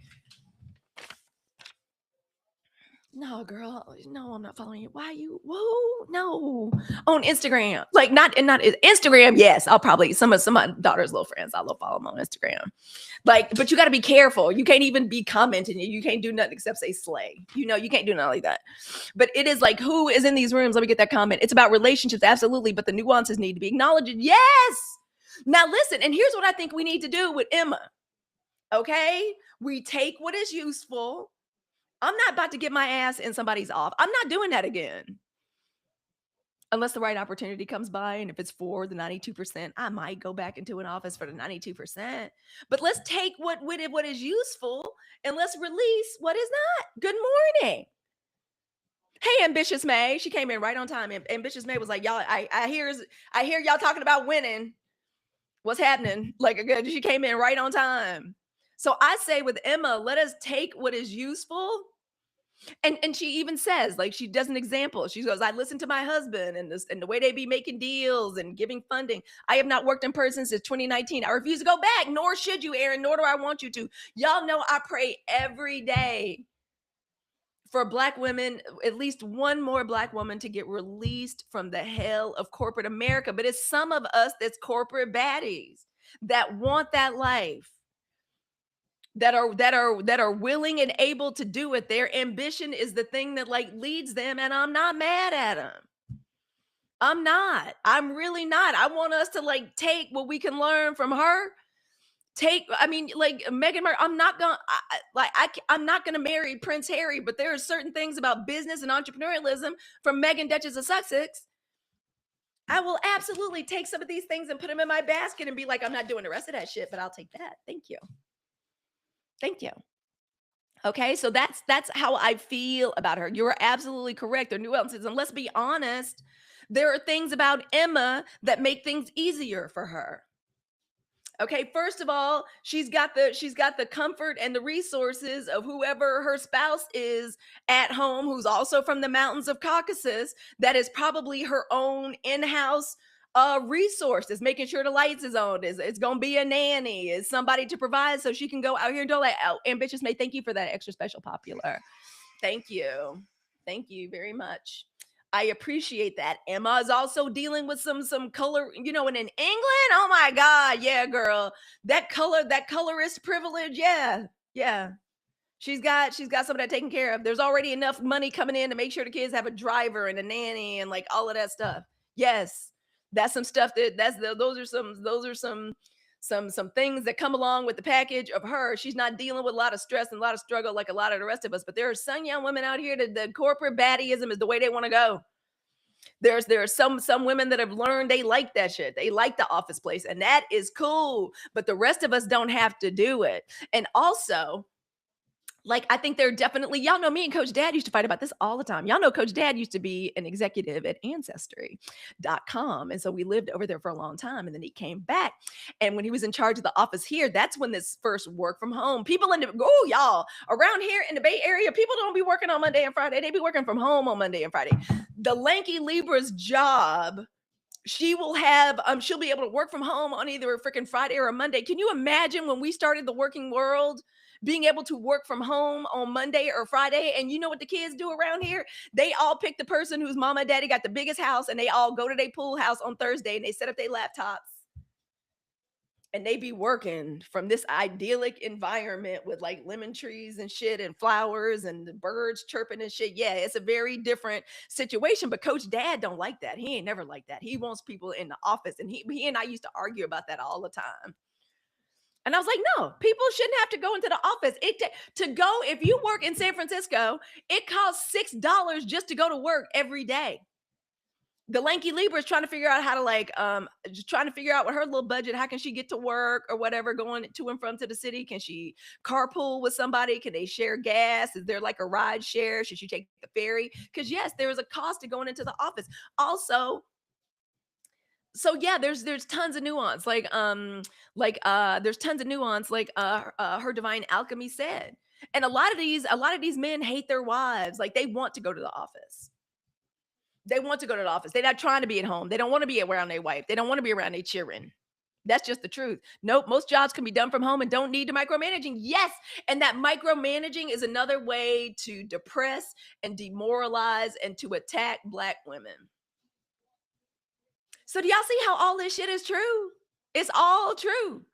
no, girl, no, I'm not following you. Why you? Whoa, no, on Instagram, like not Instagram. Yes, I'll probably some of my daughter's little friends. I'll follow them on Instagram, like, but you got to be careful. You can't even be commenting. You can't do nothing except say slay. You can't do nothing like that. But it is like, who is in these rooms? Let me get that comment. It's about relationships, absolutely, but the nuances need to be acknowledged. Yes. Now listen, and here's what I think we need to do with Emma. Okay, we take what is useful. I'm not about to get my ass in somebody's off. I'm not doing that again. Unless the right opportunity comes by, and if it's for the 92%, I might go back into an office for the 92%. But let's take what is useful and let's release what is not. Good morning. Hey, Ambitious May. She came in right on time. Ambitious May was like, y'all, I hear y'all talking about winning. What's happening? Like, again, she came in right on time. So I say with Emma, let us take what is useful. And she even says, like, she does an example. She goes, I listen to my husband and the way they be making deals and giving funding. I have not worked in person since 2019. I refuse to go back, nor should you, Aaron, nor do I want you to. Y'all know I pray every day for Black women, at least one more Black woman to get released from the hell of corporate America. But it's some of us that's corporate baddies that want that life. That are willing and able to do it. Their ambition is the thing that like leads them, and I'm not mad at them. I'm really not. I want us to like take what we can learn from her. Like Meghan Markle, I'm not gonna marry Prince Harry, but there are certain things about business and entrepreneurialism from Meghan, Duchess of Sussex. I will absolutely take some of these things and put them in my basket and be like, I'm not doing the rest of that shit, but I'll take that. Thank you. Thank you. Okay, so that's how I feel about her. You're absolutely correct. There are nuances, and let's be honest, there are things about Emma that make things easier for her. Okay, first of all, she's got the comfort and the resources of whoever her spouse is at home, who's also from the mountains of Caucasus. That is probably her own in-house resource. Is making sure the lights is on. It's gonna be a nanny. Is somebody to provide so she can go out here and do that. Oh, Ambitious May, thank you for that extra special popular. Thank you very much. I appreciate that. Emma is also dealing with some color, and in England, oh my God, yeah, girl, that colorist privilege, yeah. She's got some of that taken care of. There's already enough money coming in to make sure the kids have a driver and a nanny and like all of that stuff. Yes, that's some stuff those are some some things that come along with the package of her. She's not dealing with a lot of stress and a lot of struggle like a lot of the rest of us. But there are some young women out here that the corporate baddieism is the way they want to go. There are some women that have learned they like that shit. They like the office place, and that is cool. But the rest of us don't have to do it. And also, like, I think they're definitely, y'all know me and Coach Dad used to fight about this all the time. Y'all know Coach Dad used to be an executive at Ancestry.com. And so we lived over there for a long time. And then he came back. And when he was in charge of the office here, that's when this first work from home. People in the, oh, y'all, around here in the Bay Area, people don't be working on Monday and Friday. They be working from home on Monday and Friday. The lanky Libra's job, she will have she'll be able to work from home on either a freaking Friday or a Monday. Can you imagine when we started the working world being able to work from home on Monday or Friday? And you know what the kids do around here? They all pick the person whose mama and daddy got the biggest house, and they all go to their pool house on Thursday, and they set up their laptops, and they be working from this idyllic environment with like lemon trees and shit and flowers and the birds chirping and shit. Yeah, it's a very different situation. But Coach Dad don't like that. He ain't never like that. He wants people in the office. And he and I used to argue about that all the time. And I was like, no, people shouldn't have to go into the office. To go, if you work in San Francisco, it costs $6 just to go to work every day. The lanky Libra is trying to figure out how to like just trying to figure out with her little budget, how can she get to work or whatever, going to and from to the city? Can she carpool with somebody? Can they share gas? Is there like a ride share? Should she take the ferry? Because yes, there is a cost to going into the office. Also, so yeah, there's tons of nuance. There's tons of nuance, like her divine alchemy said. And a lot of these men hate their wives. Like they want to go to the office. They want to go to the office. They're not trying to be at home. They don't want to be around their wife. They don't want to be around their children. That's just the truth. Nope, most jobs can be done from home and don't need to micromanaging. Yes, and that micromanaging is another way to depress and demoralize and to attack Black women. So do y'all see how all this shit is true? It's all true.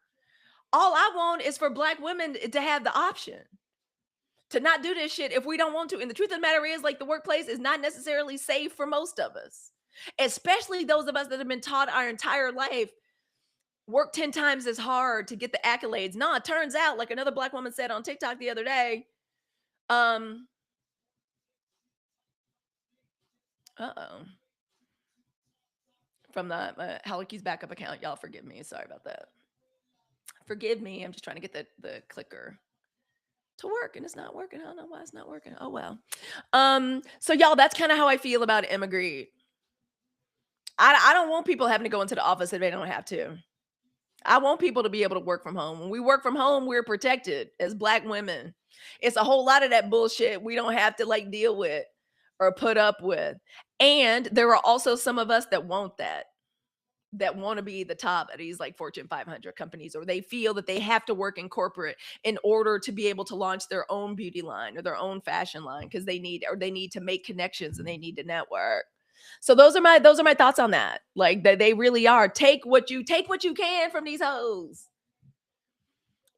All I want is for Black women to have the option to not do this shit if we don't want to. And the truth of the matter is, like, the workplace is not necessarily safe for most of us, especially those of us that have been taught our entire life work 10 times as hard to get the accolades. No, it turns out, like another Black woman said on TikTok the other day, um, uh-oh, from the Halicue's backup account. Y'all forgive me. Sorry about that. Forgive me. I'm just trying to get the clicker to work, and it's not working. I don't know why it's not working. Oh well. So y'all, that's kind of how I feel about immigrant. I don't want people having to go into the office if they don't have to. I want people to be able to work from home. When we work from home, we're protected as Black women. It's a whole lot of that bullshit we don't have to like deal with or put up with. And there are also some of us that want that want to be the top of these like Fortune 500 companies, or they feel that they have to work in corporate in order to be able to launch their own beauty line or their own fashion line, because they need to make connections and they need to network. So those are my thoughts on that. Like they really are. Take what you can from these hoes.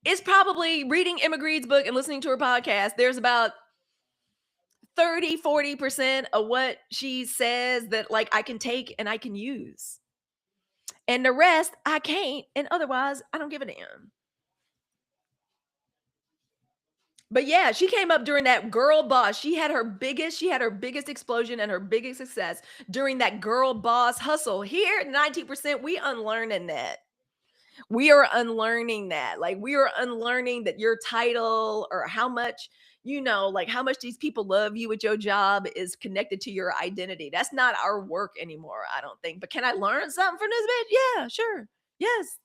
It's probably reading Emma Greed's book and listening to her podcast. There's about 30-40% of what she says that like I can take and I can use. And the rest I can't, and otherwise I don't give a damn. But yeah, she came up during that girl boss. She had her biggest explosion and her biggest success during that girl boss hustle. Here, 90%, we unlearning that. We are unlearning that. Like we are unlearning that your title or how much, like how much these people love you at your job is connected to your identity. That's not our work anymore, I don't think. But can I learn something from this bitch? Yeah, sure. Yes.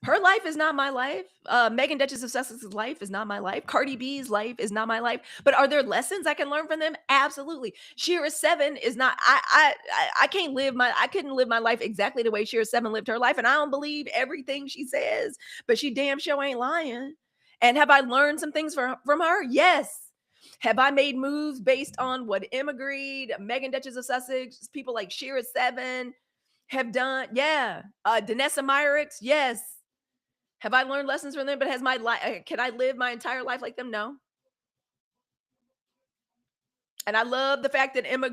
Her life is not my life. Megan Duchess of Sussex's life is not my life. Cardi B's life is not my life. But are there lessons I can learn from them? Absolutely. Shira Seven is not. I can't live my. I couldn't live my life exactly the way Shira Seven lived her life, and I don't believe everything she says. But she damn sure ain't lying. And have I learned some things from her? Yes. Have I made moves based on what Emma Greed, Megan Duchess of Sussex, people like Shira Seven have done? Yeah. Danessa Myricks, yes. Have I learned lessons from them? But has my life, can I live my entire life like them? No. And I love the fact that Emma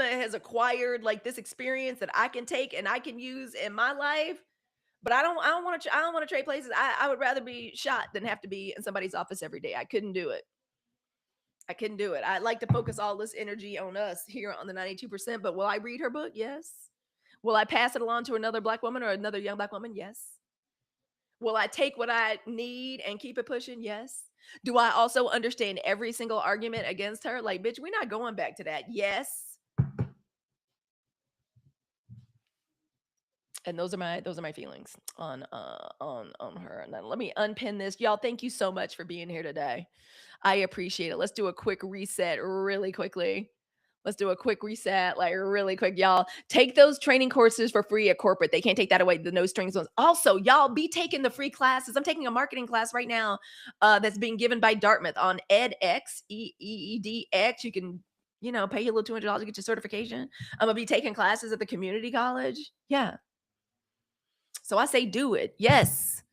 has acquired like this experience that I can take and I can use in my life. But I don't want to trade places. I would rather be shot than have to be in somebody's office every day. I couldn't do it. I couldn't do it. I'd like to focus all this energy on us here on the 92%. But will I read her book? Yes. Will I pass it along to another black woman or another young black woman? Yes. Will I take what I need and keep it pushing? Yes. Do I also understand every single argument against her? Like, bitch, we're not going back to that. Yes. And those are my feelings on her. And then let me unpin this. Y'all, thank you so much for being here today. I appreciate it. Let's do a quick reset really quickly. Let's do a quick reset, like really quick, y'all. Take those training courses for free at corporate. They can't take that away. The no strings ones. Also, y'all be taking the free classes. I'm taking a marketing class right now that's being given by Dartmouth on edX, EEDX. You can, pay you a little $200 to get your certification. I'm gonna be taking classes at the community college. Yeah. So I say do it. Yes.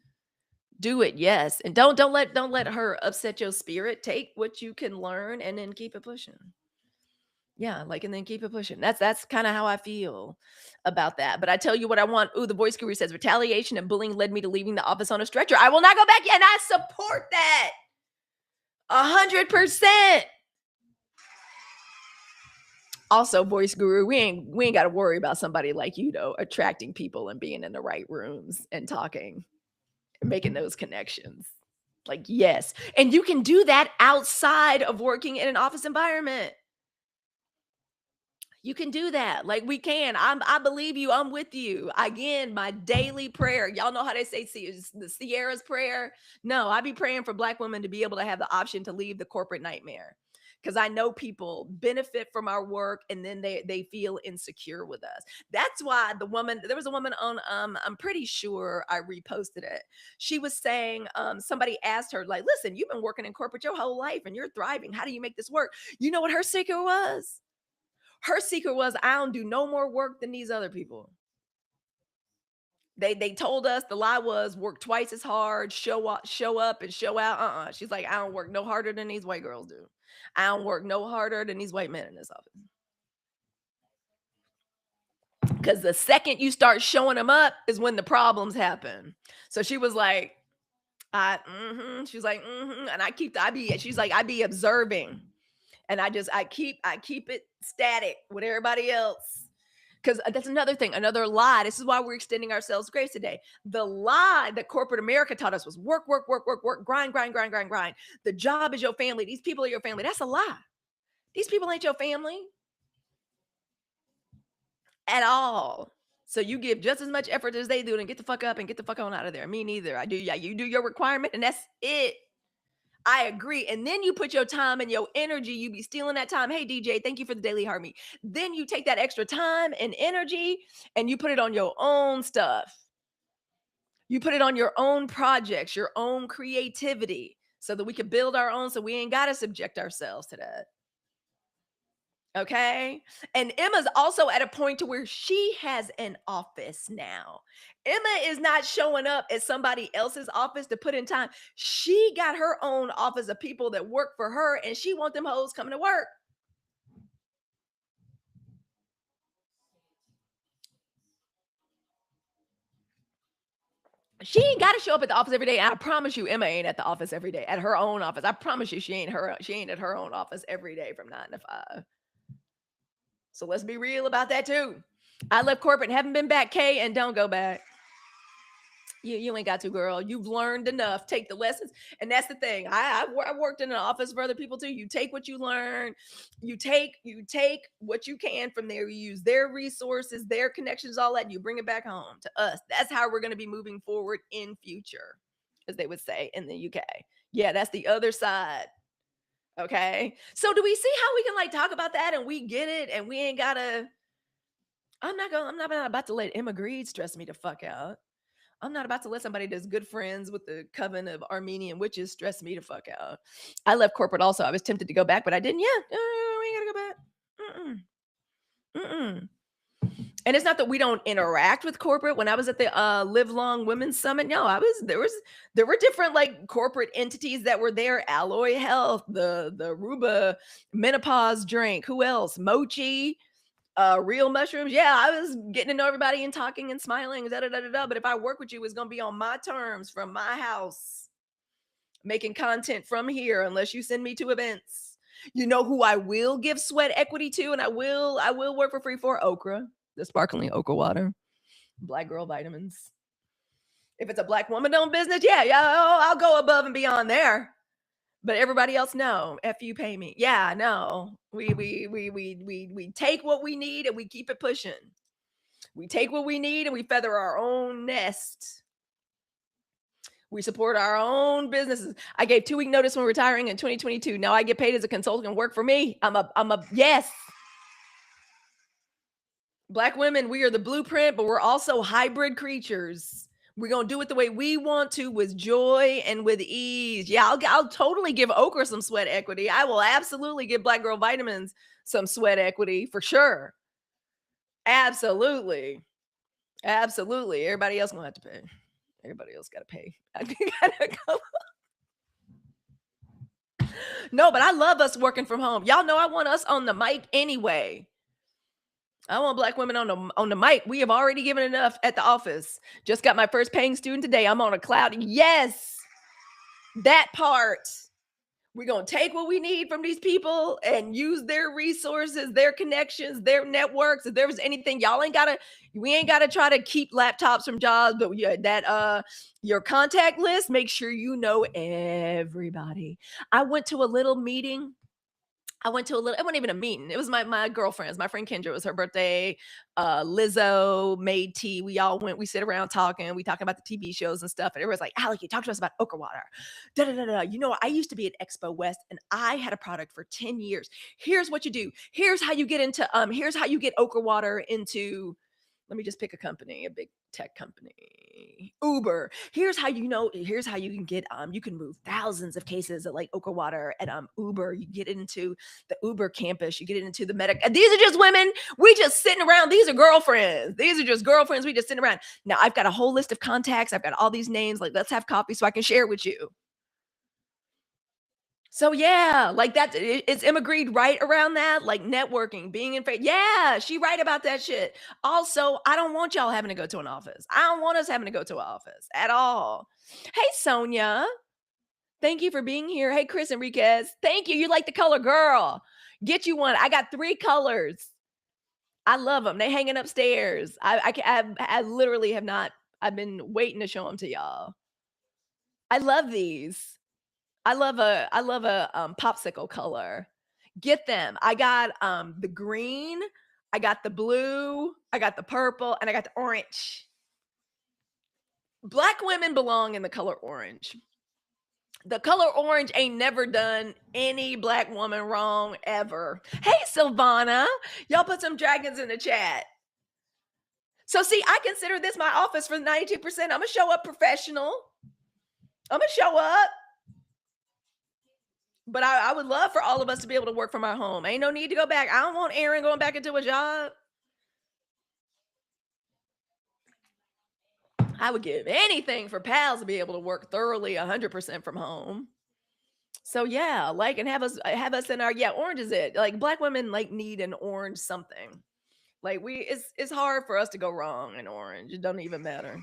Do it. Yes. And don't let her upset your spirit. Take what you can learn and then keep it pushing. Yeah, like, and then keep it pushing. That's kind of how I feel about that. But I tell you what I want. Ooh, the voice guru says retaliation and bullying led me to leaving the office on a stretcher. I will not go back. And I support that 100%. Also, voice guru, we ain't got to worry about somebody like you though attracting people and being in the right rooms and talking and making those connections. Like, yes. And you can do that outside of working in an office environment. You can do that. Like, we can. I believe you. I'm with you. Again, my daily prayer. Y'all know how they say the Sierra's prayer. No, I be praying for black women to be able to have the option to leave the corporate nightmare. Because I know people benefit from our work and then they feel insecure with us. That's why there was a woman on I'm pretty sure I reposted it. She was saying somebody asked her, like, listen, you've been working in corporate your whole life and you're thriving. How do you make this work? You know what her secret was? Her secret was, I don't do no more work than these other people. They told us the lie was work twice as hard, show up and show out. She's like, I don't work no harder than these white girls do. I don't work no harder than these white men in this office. Because the second you start showing them up is when the problems happen. So she was like, she's like, and she's like, I be observing. And I keep it static with everybody else. Because that's another thing, another lie. This is why we're extending ourselves grace today. The lie that corporate America taught us was work, work, work, work, work, grind, grind, grind, grind, grind. The job is your family. These people are your family. That's a lie. These people ain't your family at all. So you give just as much effort as they do and get the fuck up and get the fuck on out of there. Me neither. I do. Yeah, you do your requirement and that's it. I agree. And then you put your time and your energy, you be stealing that time. Hey, DJ, thank you for the daily harmony. Then you take that extra time and energy and you put it on your own stuff. You put it on your own projects, your own creativity so that we can build our own so we ain't got to subject ourselves to that. Okay. And Emma's also at a point to where she has an office now. Emma is not showing up at somebody else's office to put in time. She got her own office of people that work for her and she want them hoes coming to work. She ain't got to show up at the office every day. And I promise you, Emma ain't at the office every day, at her own office. I promise you, she ain't at her own office every day from 9 to 5. So let's be real about that too. I left corporate and haven't been back, Kay, and don't go back. You ain't got to, girl. You've learned enough. Take the lessons. And that's the thing. I worked in an office for other people too. You take what you learn. You take what you can from there. You use their resources, their connections, all that. And you bring it back home to us. That's how we're going to be moving forward in future, as they would say in the UK. Yeah, that's the other side. Okay. So do we see how we can like talk about that and we get it and we ain't gotta I'm not about to let Emma Greed stress me the fuck out. I'm not about to let somebody that's good friends with the coven of Armenian witches stress me the fuck out. I left corporate also. I was tempted to go back, but I didn't. Yeah, we ain't gotta go back. Mm-mm. And it's not that we don't interact with corporate. When I was at the Live Long Women's Summit, no, there were different like corporate entities that were there. Alloy Health, the Ruba menopause drink. Who else? Mochi. Real mushrooms, yeah, I was getting to know everybody and talking and smiling, da da da da da. But if I work with you, it's gonna be on my terms from my house, making content from here, unless you send me to events. You know who I will give sweat equity to, and I will work for free for okra, the sparkling okra water, black girl vitamins. If it's a black woman owned business, yeah, yeah, I'll go above and beyond there. But everybody else, no. F you, pay me. Yeah, no. We take what we need and we keep it pushing. We take what we need and we feather our own nest. We support our own businesses. I gave 2-week notice when retiring in 2022. Now I get paid as a consultant and work for me. I'm a yes. Black women, we are the blueprint, but we're also hybrid creatures. We're gonna do it the way we want to, with joy and with ease. Yeah, I'll totally give okra some sweat equity. I will absolutely give black girl vitamins some sweat equity for sure. Absolutely. Absolutely. Everybody else gonna have to pay. Everybody else gotta pay. I gotta go. No, but I love us working from home. Y'all know I want us on the mic anyway. I want black women on the mic. We have already given enough at the office. Just got my first paying student today. I'm on a cloud. Yes, that part. We're going to take what we need from these people and use their resources, their connections, their networks. If there was anything, we ain't got to try to keep laptops from jobs, but yeah, your contact list, make sure you know everybody. I went to a little meeting. It wasn't even a meeting. It was my girlfriend's. My friend Kendra, it was her birthday. Lizzo made tea. We all went, we sit around talking. We talking about the TV shows and stuff. And everyone's like, Halicue, talk to us about okra water. Da, da, da, da. You know, I used to be at Expo West and I had a product for 10 years. Here's what you do. Here's how you get okra water into, let me just pick a company, a big tech company, Uber. Here's how you can get, you can move thousands of cases of like okra water at Uber. You get it into the Uber campus, you get it into the medic. These are just women. We just sitting around. These are girlfriends. These are just girlfriends. We just sitting around. Now I've got a whole list of contacts. I've got all these names. Like, let's have coffee so I can share it with you. So yeah, like it's Emma Grede right around that, like networking, being in faith. Yeah, she right about that shit. Also, I don't want y'all having to go to an office. I don't want us having to go to an office at all. Hey, Sonia, thank you for being here. Hey, Chris Enriquez, thank you. You like the color, girl? Get you one. I got 3 colors. I love them. They hanging upstairs. I literally have not. I've been waiting to show them to y'all. I love these. I love a popsicle color. Get them. I got the green, I got the blue, I got the purple, and I got the orange. Black women belong in the color orange. The color orange ain't never done any black woman wrong ever. Hey, Silvana, y'all put some dragons in the chat. So see, I consider this my office for 92%. I'm gonna show up professional. I'm gonna show up. But I would love for all of us to be able to work from our home. Ain't no need to go back. I don't want Aaron going back into a job. I would give anything for pals to be able to work thoroughly 100% from home. So yeah, like, and have us in our, yeah, orange is it. Like, black women like need an orange something. Like, it's hard for us to go wrong in orange. It doesn't even matter.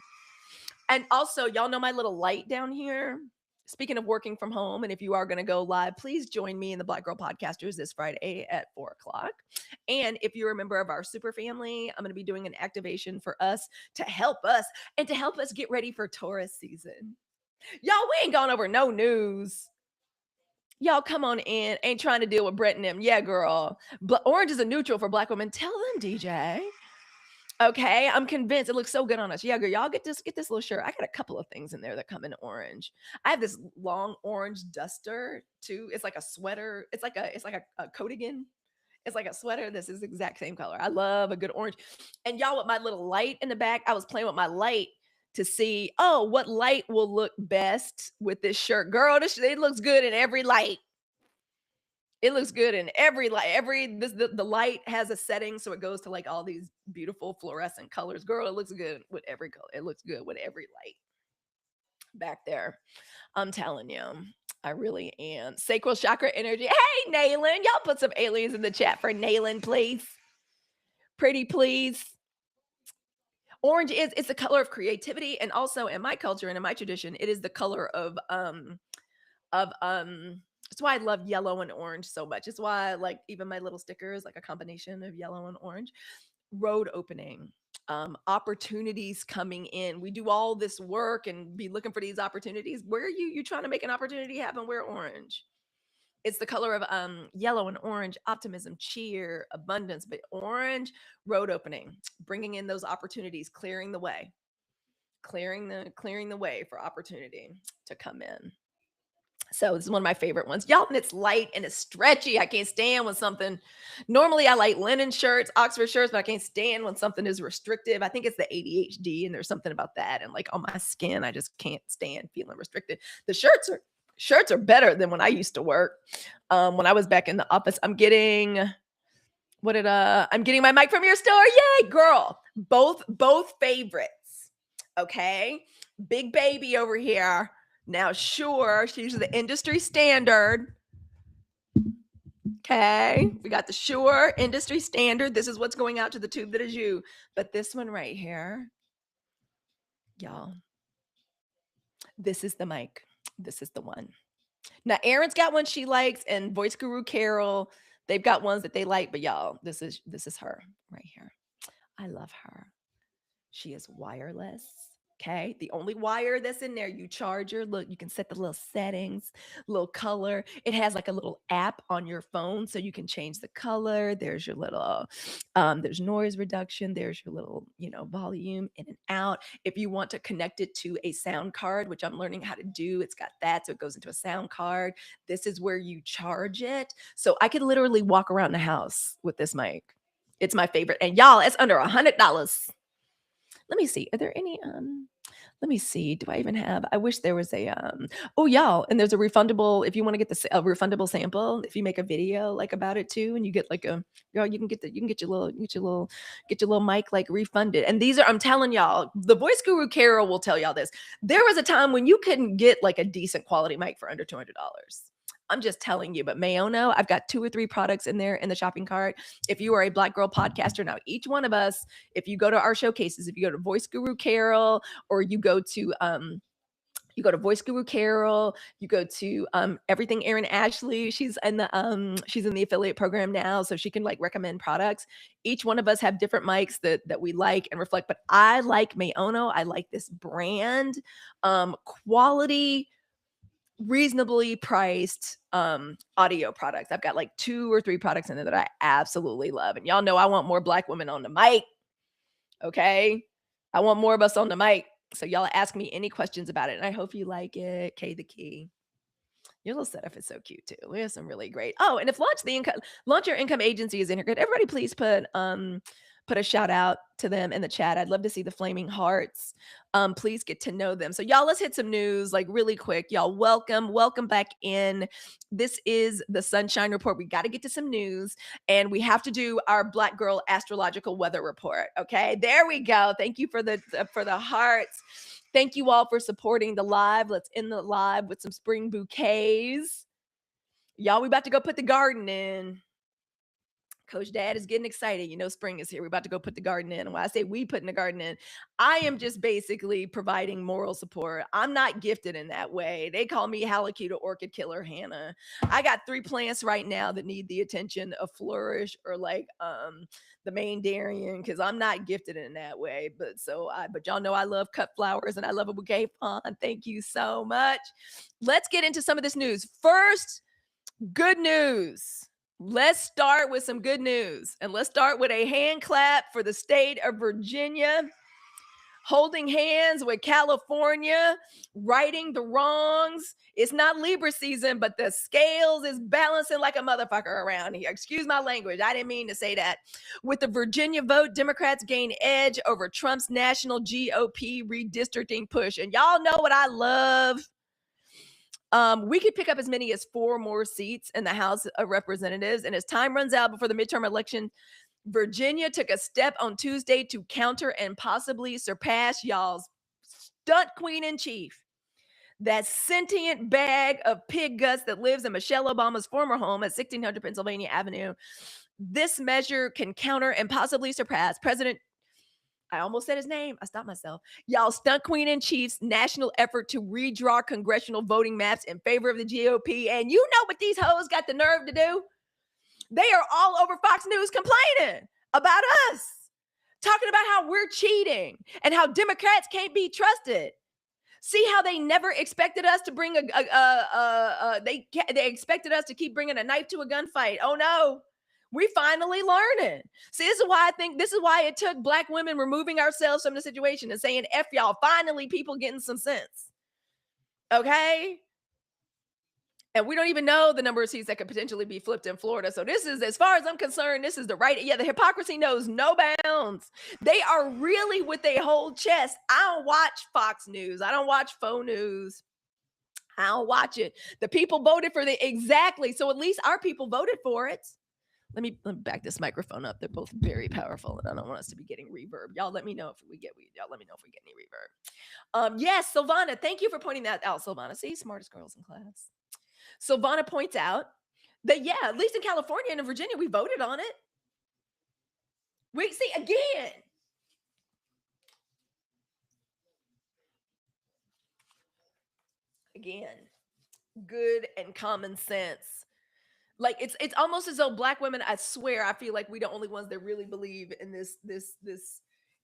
And also, y'all know my little light down here. Speaking of working from home, and if you are going to go live, please join me in the Black Girl Podcasters this Friday at 4:00. And if you're a member of our super family, I'm going to be doing an activation for us to help us get ready for Taurus season. Y'all, we ain't gone over no news. Y'all come on in. Ain't trying to deal with Brett and them. Yeah, girl. Orange is a neutral for black women. Tell them, DJ. Okay, I'm convinced it looks so good on us. Yeah, girl, y'all get this little shirt. I got a couple of things in there that come in orange. I have this long orange duster too. It's like a sweater. It's like a coatigan. It's like a sweater. This is the exact same color. I love a good orange. And y'all, with my little light in the back, I was playing with my light to see, oh, what light will look best with this shirt. Girl, it looks good in every light. It looks good in every light. The light has a setting, so it goes to like all these beautiful fluorescent colors. Girl, it looks good with every color. It looks good with every light back there. I'm telling you, I really am. Sacral chakra energy. Hey, Nayland, y'all put some aliens in the chat for Nayland, please. Pretty please. Orange is it's the color of creativity, and also in my culture and in my tradition, it is the color of that's why I love yellow and orange so much. It's why I like even my little stickers, like a combination of yellow and orange. Road opening, opportunities coming in. We do all this work and be looking for these opportunities. Where are you? You trying to make an opportunity happen? We're orange. It's the color of yellow and orange, optimism, cheer, abundance. But orange, road opening, bringing in those opportunities, clearing the way, clearing the way for opportunity to come in. So this is one of my favorite ones. Y'all, and it's light and it's stretchy. I can't stand when something, normally I like linen shirts, Oxford shirts, but I can't stand when something is restrictive. I think it's the ADHD and there's something about that. And like on my skin, I just can't stand feeling restricted. The shirts are better than when I used to work. When I was back in the office, I'm getting my mic from your store. Yay, girl. Both favorites. Okay. Big baby over here. Now, sure, she's the industry standard. Okay. We got the Shure industry standard. This is what's going out to the tube that is you. But this one right here, y'all, this is the mic. This is the one. Now, Erin's got one she likes, and Voice Guru Carol, they've got ones that they like, but y'all, this is her right here. I love her. She is wireless. Okay. The only wire that's in there, you charger. Look, you can set the little settings, little color. It has like a little app on your phone so you can change the color. There's your little, there's noise reduction. There's your little, volume in and out. If you want to connect it to a sound card, which I'm learning how to do, it's got that. So it goes into a sound card. This is where you charge it. So I could literally walk around the house with this mic. It's my favorite. And y'all, it's under $100. Let me see. Are there any let me see. Do I even have I wish there was a oh y'all, and there's a refundable if you want to get a refundable sample, if you make a video like about it too, and you get like you can get your little mic like refunded. And these are I'm telling y'all, the voice guru Carol will tell y'all this. There was a time when you couldn't get like a decent quality mic for under $200. I'm just telling you, but Mayono, I've got 2 or 3 products in there in the shopping cart. If you are a Black girl podcaster, now each one of us, if you go to our showcases, if you go to Voice Guru Carol, or you go to Voice Guru Carol, you go to Everything Erin Ashley. She's in the affiliate program now, so she can like recommend products. Each one of us have different mics that we like and reflect. But I like Mayono. I like this brand, quality, reasonably priced audio products. I've got like 2 or 3 products in there that I absolutely love. And y'all know I want more Black women on the mic. Okay. I want more of us on the mic. So y'all ask me any questions about it. And I hope you like it. K the key. Your little setup is so cute too. We have some really great. Oh, and if Launch Your Income Agency is in here, could everybody please put a shout out to them in the chat? I'd love to see the flaming hearts. Please get to know them. So y'all, let's hit some news like really quick. Y'all, welcome back in. This is the Sunshine Report. We got to get to some news, and we have to do our Black girl astrological weather report. Okay, there we go. Thank you for the hearts. Thank you all for supporting the live. Let's end the live with some spring bouquets. Y'all, we about to go put the garden in. Coach Dad is getting excited. Spring is here. We're about to go put the garden in. And when I say we putting the garden in, I am just basically providing moral support. I'm not gifted in that way. They call me Halicue to Orchid Killer Hannah. I got 3 plants right now that need the attention of Flourish or like the main Darien, because I'm not gifted in that way. But y'all know I love cut flowers and I love a bouquet font. Thank you so much. Let's get into some of this news. First, good news. Let's start with some good news, and let's start with a hand clap for the state of Virginia, holding hands with California, righting the wrongs. It's not Libra season, but the scales is balancing like a motherfucker around here. Excuse my language. I didn't mean to say that. With the Virginia vote, Democrats gain edge over Trump's national GOP redistricting push. And y'all know what I love. We could pick up as many as 4 more seats in the House of Representatives. And as time runs out before the midterm election, Virginia took a step on Tuesday to counter and possibly surpass y'all's stunt queen in chief. That sentient bag of pig guts that lives in Michelle Obama's former home at 1600 Pennsylvania Avenue This measure can counter and possibly surpass President, I almost said his name. I stopped myself. Y'all, stunt queen in chief's national effort to redraw congressional voting maps in favor of the GOP. And you know what these hoes got the nerve to do? They are all over Fox News complaining about us, talking about how we're cheating and how Democrats can't be trusted. See how they never expected us to bring they expected us to keep bringing a knife to a gunfight. Oh no, we finally learning. See, this is why I think this is why it took Black women removing ourselves from the situation and saying F y'all. Finally, people getting some sense. Okay. And we don't even know the number of seats that could potentially be flipped in Florida. So this is, as far as I'm concerned, this is the right. Yeah, the hypocrisy knows no bounds. They are really with their whole chest. I don't watch Fox News. I don't watch faux news. I don't watch it. The people voted for the exactly. So at least our people voted for it. Let me back this microphone up. They're both very powerful, and I don't want us to be getting reverb. Y'all let me know if we get any reverb. Yes, Silvana, thank you for pointing that out, Silvana. See, smartest girls in class. Silvana points out that, yeah, at least in California and in Virginia, we voted on it. We see again, good and common sense. Like it's almost as though Black women, I swear, I feel like we the only ones that really believe in this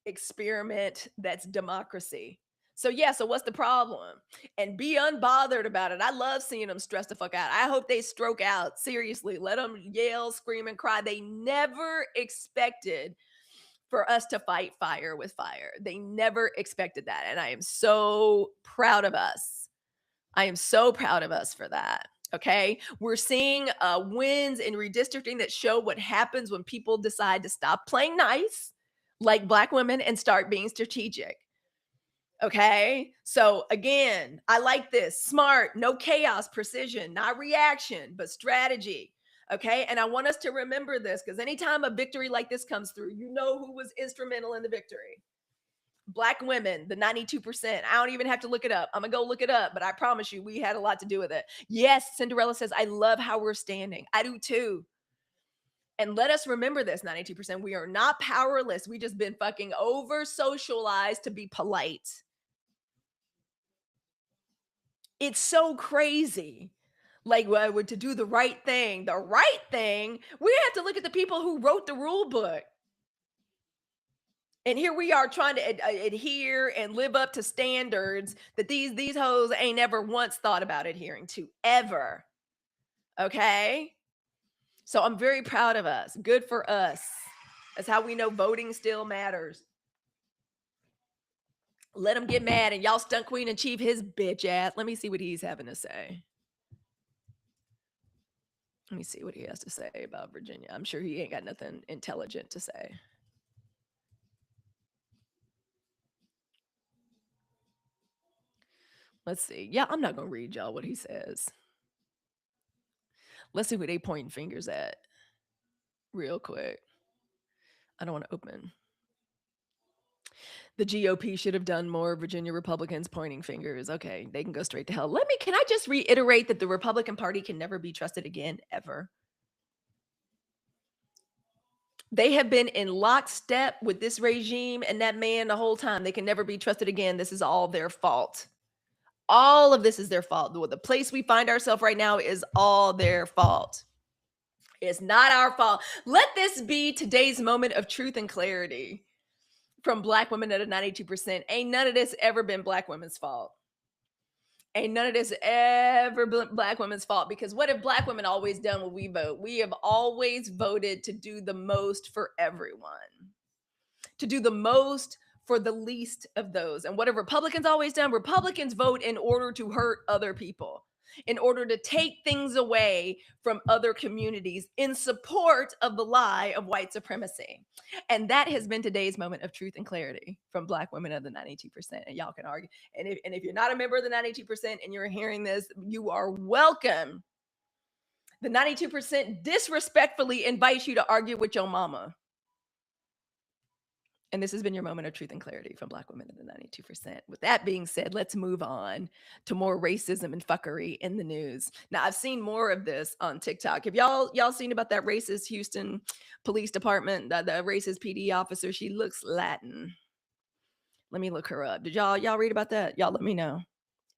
experiment that's democracy. So yeah, so what's the problem? And be unbothered about it. I love seeing them stress the fuck out. I hope they stroke out. Seriously, let them yell, scream, and cry. They never expected for us to fight fire with fire. They never expected that. And I am so proud of us. I am so proud of us for that. Okay. We're seeing wins in redistricting that show what happens when people decide to stop playing nice, like Black women, and start being strategic. Okay. So again, I like this. Smart, no chaos, precision, not reaction, but strategy. Okay. And I want us to remember this because anytime a victory like this comes through, you know who was instrumental in the victory. Black women, the 92%. I don't even have to look it up. I'm going to go look it up, but I promise you, we had a lot to do with it. Yes, Cinderella says, I love how we're standing. I do too. And let us remember this 92%. We are not powerless. We just been fucking over socialized to be polite. It's so crazy. Like, well, to do the right thing, we have to look at the people who wrote the rule book. And here we are trying to adhere and live up to standards that these hoes ain't ever once thought about adhering to, ever. Okay? So I'm very proud of us. Good for us. That's how we know voting still matters. Let him get mad and y'all stunt queen and chief his bitch ass. Let me see what he's having to say. Let me see what he has to say about Virginia. I'm sure he ain't got nothing intelligent to say. Let's see. Yeah, I'm not going to read y'all what he says. Let's see who they pointing fingers at real quick. I don't want to open. The GOP should have done more. Virginia Republicans pointing fingers. Okay, they can go straight to hell. Can I just reiterate that the Republican Party can never be trusted again, ever. They have been in lockstep with this regime and that man the whole time. They can never be trusted again. This is all their fault. All of this is their fault. The place we find ourselves right now is all their fault. It's not our fault. Let this be today's moment of truth and clarity from Black women at a 92%. Ain't none of this ever been Black women's fault. Ain't none of this ever been Black women's fault, because what have Black women always done when we vote? We have always voted to do the most for everyone, to do the most for the least of those. And what have Republicans always done? Republicans vote in order to hurt other people, in order to take things away from other communities in support of the lie of white supremacy. And that has been today's moment of truth and clarity from Black women of the 92%. And y'all can argue. And if you're not a member of the 92% and you're hearing this, you are welcome. The 92% disrespectfully invites you to argue with your mama. And this has been your moment of truth and clarity from Black women in the 92%. With that being said, let's move on to more racism and fuckery in the news. Now, I've seen more of this on TikTok. Have y'all seen about that racist Houston Police Department, the racist PD officer? She looks Latin. Let me look her up. Did y'all read about that? Y'all let me know.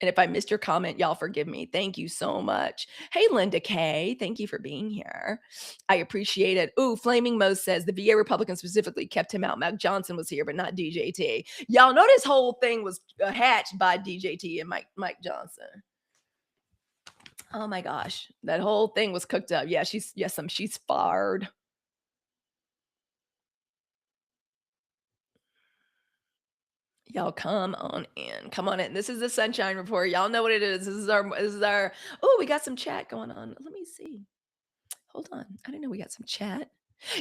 And if I missed your comment, y'all forgive me. Thank you so much. Hey, Linda K. Thank you for being here. I appreciate it. Ooh, Flaming Mo says the VA Republicans specifically kept him out. Mac Johnson was here, but not DJT. Y'all know this whole thing was hatched by DJT and Mike Johnson. Oh my gosh. That whole thing was cooked up. Yeah, she's fired. Y'all come on in. Come on in. This is the Sunshine Report. Y'all know what it is. This is our oh, we got some chat going on. Let me see. Hold on. I didn't know we got some chat.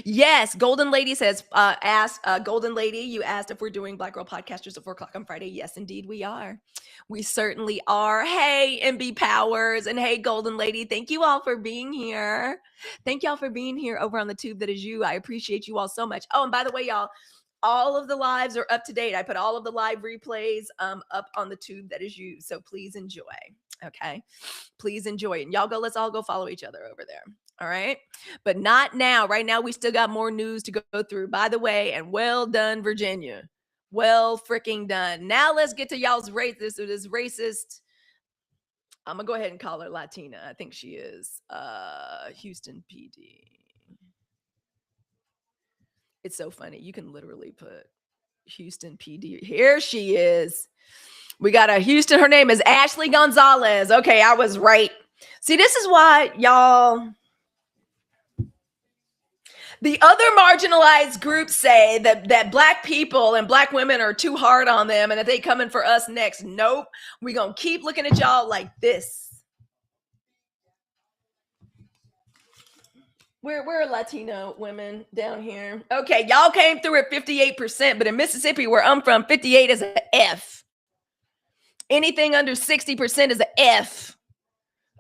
Yes, Golden Lady says, Golden Lady, you asked if we're doing Black Girl Podcasters at 4:00 on Friday. Yes, indeed we are. We certainly are. Hey, MB Powers, and hey, Golden Lady, thank you all for being here. Thank y'all for being here over on the tube that is you. I appreciate you all so much. Oh, and by the way, y'all, all of the lives are up to date. I put all of the live replays up on the tube that is you. So please enjoy. Okay. Please enjoy it. And y'all let's all go follow each other over there. All right. But not now. Right now, we still got more news to go through. By the way, and well done, Virginia. Well freaking done. Now let's get to y'all's this racist. I'm gonna go ahead and call her Latina. I think she is. Houston PD. It's so funny. You can literally put Houston PD. Here she is. We got a Houston. Her name is Ashley Gonzalez. Okay, I was right. See, this is why y'all. The other marginalized groups say that Black people and Black women are too hard on them and that they coming for us next. Nope. We're going to keep looking at y'all like this. Where are Latino women down here? Okay, y'all came through at 58%, but in Mississippi, where I'm from, 58 is an F. Anything under 60% is an F.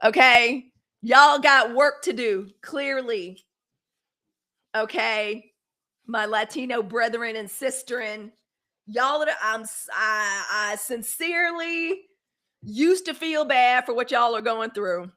Okay? Y'all got work to do, clearly. Okay? My Latino brethren and sisterin, y'all, I sincerely used to feel bad for what y'all are going through.